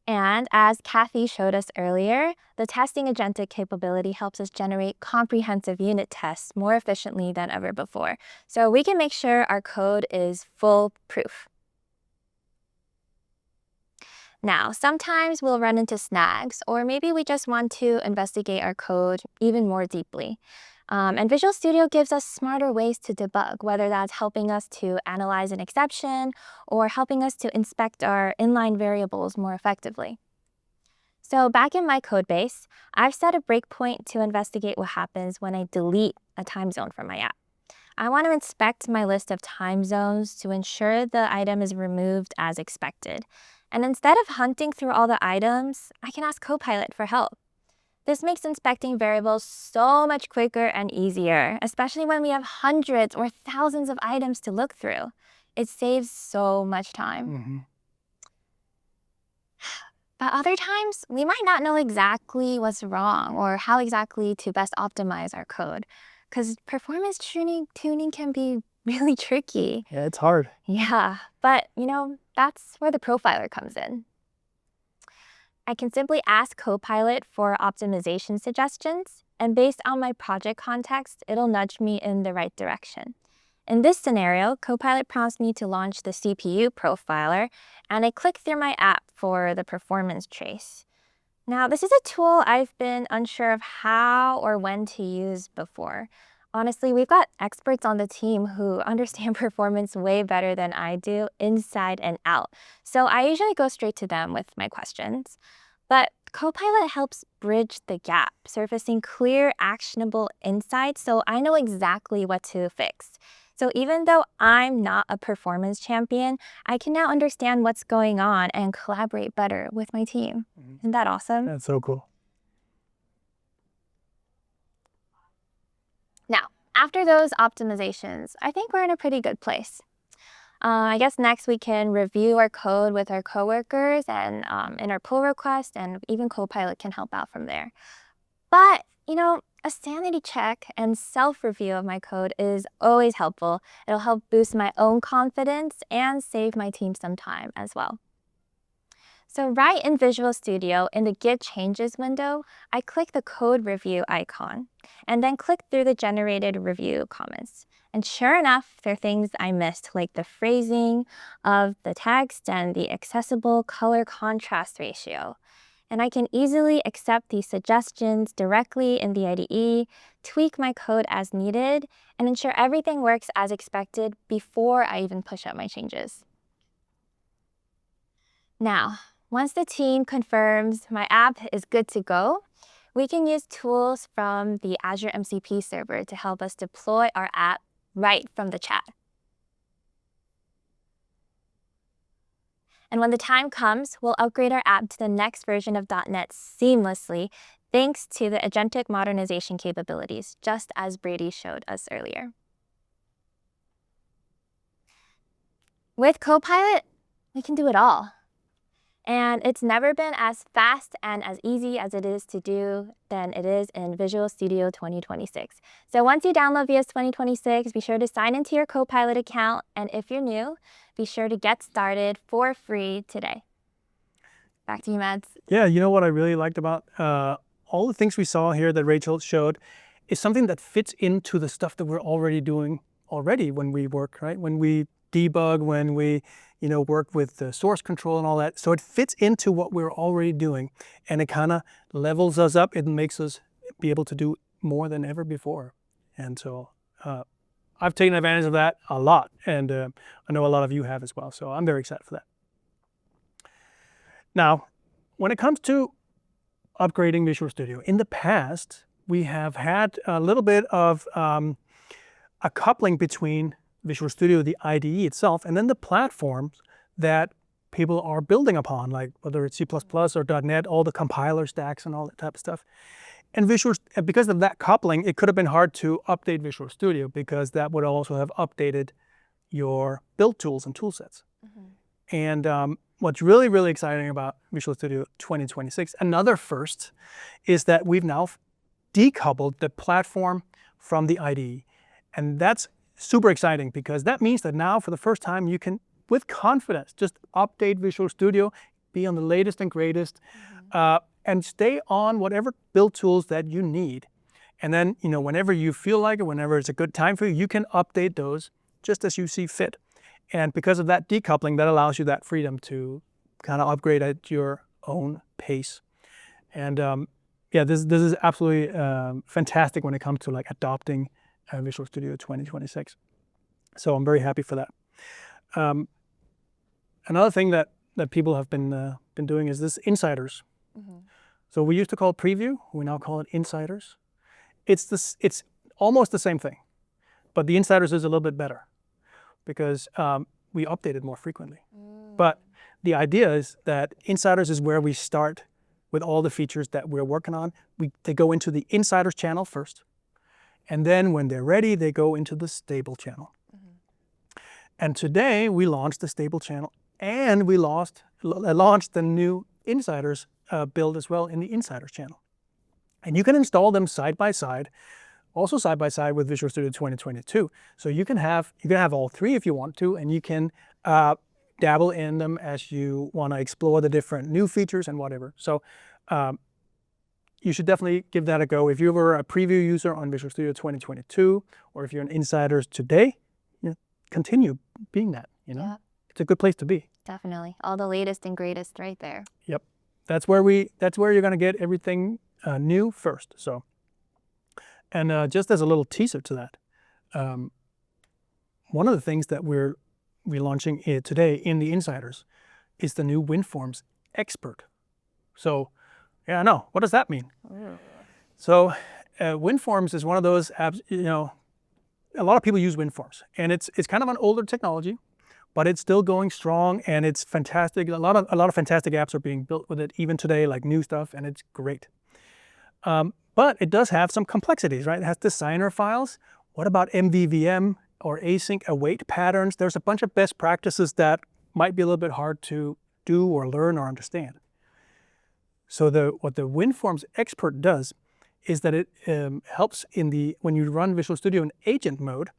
And as Kathy showed us earlier, the testing agentic capability helps us generate comprehensive unit tests more efficiently than ever before, so we can make sure our code is foolproof. Now, sometimes we'll run into snags, or maybe we just want to investigate our code even more deeply. And Visual Studio gives us smarter ways to debug, whether that's helping us to analyze an exception or helping us to inspect our inline variables more effectively. So back in my code base, I've set a breakpoint to investigate what happens when I delete a time zone from my app. I want to inspect my list of time zones to ensure the item is removed as expected. And instead of hunting through all the items, I can ask Copilot for help. This makes inspecting variables so much quicker and easier, especially when we have hundreds or thousands of items to look through. It saves so much time. But other times, we might not know exactly what's wrong or how exactly to best optimize our code, because performance tuning can be really tricky. Yeah, it's hard. Yeah, but that's where the profiler comes in. I can simply ask Copilot for optimization suggestions, and based on my project context, it'll nudge me in the right direction. In this scenario, Copilot prompts me to launch the CPU profiler, and I click through my app for the performance trace. Now, this is a tool I've been unsure of how or when to use before. Honestly, we've got experts on the team who understand performance way better than I do, inside and out. So I usually go straight to them with my questions. But Copilot helps bridge the gap, surfacing clear, actionable insights so I know exactly what to fix. So even though I'm not a performance champion, I can now understand what's going on and collaborate better with my team. Isn't that awesome? That's so cool. Now, after those optimizations, I think we're in a pretty good place. I guess next we can review our code with our coworkers and in our pull request, and even Copilot can help out from there. But, a sanity check and self-review of my code is always helpful. It'll help boost my own confidence and save my team some time as well. So right in Visual Studio, in the Git Changes window, I click the code review icon and then click through the generated review comments. And sure enough, there are things I missed, like the phrasing of the text and the accessible color contrast ratio. And I can easily accept these suggestions directly in the IDE, tweak my code as needed, and ensure everything works as expected before I even push up my changes. Now, once the team confirms my app is good to go, we can use tools from the Azure MCP server to help us deploy our app right from the chat. And when the time comes, we'll upgrade our app to the next version of .NET seamlessly, thanks to the agentic modernization capabilities, just as Brady showed us earlier. With Copilot, we can do it all. And it's never been as fast and as easy as it is to do than it is in Visual Studio 2026. So once you download VS 2026, be sure to sign into your Copilot account. And if you're new, be sure to get started for free today. Back to you, Mads. Yeah, you know what I really liked about all the things we saw here that Rachel showed is something that fits into the stuff that we're already doing when we work, right? When we debug, when we work with the source control and all that. So it fits into what we're already doing, and it kind of levels us up. It makes us be able to do more than ever before. And so I've taken advantage of that a lot, and I know a lot of you have as well. So I'm very excited for that. Now, when it comes to upgrading Visual Studio, in the past, we have had a little bit of a coupling between Visual Studio, the IDE itself, and then the platforms that people are building upon, like whether it's C++ or .NET, all the compiler stacks and all that type of stuff. And because of that coupling, it could have been hard to update Visual Studio because that would also have updated your build tools and tool sets. And what's really, really exciting about Visual Studio 2026, another first, is that we've now decoupled the platform from the IDE. And that's super exciting because that means that now for the first time you can, with confidence, just update Visual Studio, be on the latest and greatest, and stay on whatever build tools that you need. And then, whenever you feel like it, whenever it's a good time for you, you can update those just as you see fit. And because of that decoupling, that allows you that freedom to kind of upgrade at your own pace. And yeah, this is absolutely fantastic when it comes to adopting Visual Studio 2026. So I'm very happy for that. Another thing that people have been doing is this insiders. So we used to call it preview, we now call it insiders. It's almost the same thing, but the insiders is a little bit better because we update it more frequently. But the idea is that insiders is where we start with all the features that we're working on. They go into the insiders channel first. And then when they're ready, they go into the stable channel. And today we launched the stable channel, and we launched the new insiders build as well in the insiders channel. And you can install them side by side, also side by side with Visual Studio 2022. So you can have all three if you want to, and you can dabble in them as you want to explore the different new features and whatever. So you should definitely give that a go. If you were a preview user on Visual Studio 2022, or if you're an insiders today, continue being that. Yeah. It's a good place to be. Definitely, all the latest and greatest right there. Yep, that's where you're going to get everything new first. So, and just as a little teaser to that, one of the things that we're relaunching today in the insiders is the new WinForms Expert. So. Yeah, I know. What does that mean? So WinForms is one of those apps, a lot of people use WinForms, and it's kind of an older technology, but it's still going strong, and it's fantastic. A lot of fantastic apps are being built with it even today, like new stuff, and it's great. But it does have some complexities, right? It has designer files. What about MVVM or async await patterns? There's a bunch of best practices that might be a little bit hard to do or learn or understand. So what the WinForms Expert does is that it helps when you run Visual Studio in agent mode,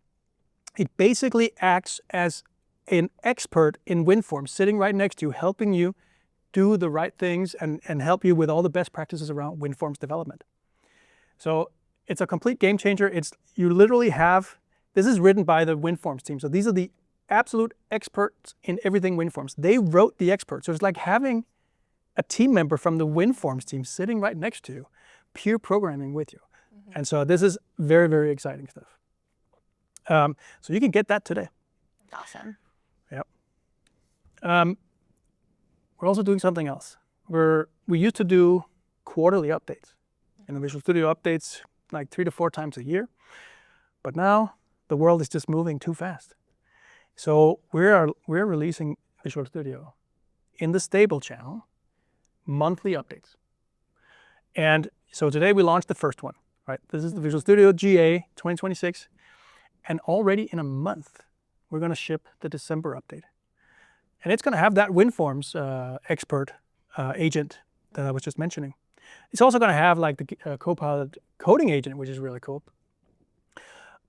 it basically acts as an expert in WinForms, sitting right next to you, helping you do the right things and help you with all the best practices around WinForms development. So it's a complete game changer. You literally have, this is written by the WinForms team. So these are the absolute experts in everything WinForms. They wrote the expert. So it's like having a team member from the WinForms team sitting right next to you, peer programming with you. And so this is very, very exciting stuff. So you can get that today. Awesome. Yep. We're also doing something else. We used to do quarterly updates. And the Visual Studio updates like 3 to 4 times a year. But now the world is just moving too fast. So we're releasing Visual Studio in the stable channel, monthly updates. And so today we launched the first one, right? This is the Visual Studio GA 2026. And already in a month, we're going to ship the December update. And it's going to have that WinForms expert agent that I was just mentioning. It's also going to have like the Copilot coding agent, which is really cool.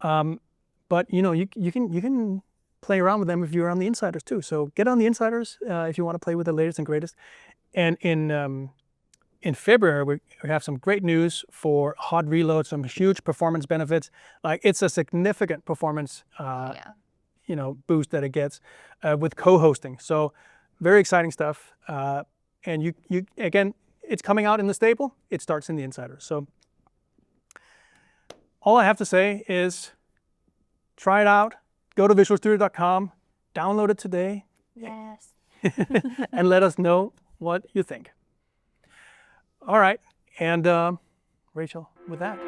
But you know, you can play around with them if you're on the insiders too. So get on the insiders if you want to play with the latest and greatest. And in February, we have some great news for hot reload, some huge performance benefits. Like it's a significant performance you know, boost that it gets with co-hosting. So very exciting stuff. And you again, it's coming out in the stable. It starts in the insiders. So all I have to say is try it out. Go to visualstudio.com, download it today. Yes. And let us know what you think. All right. And Rachel, with that.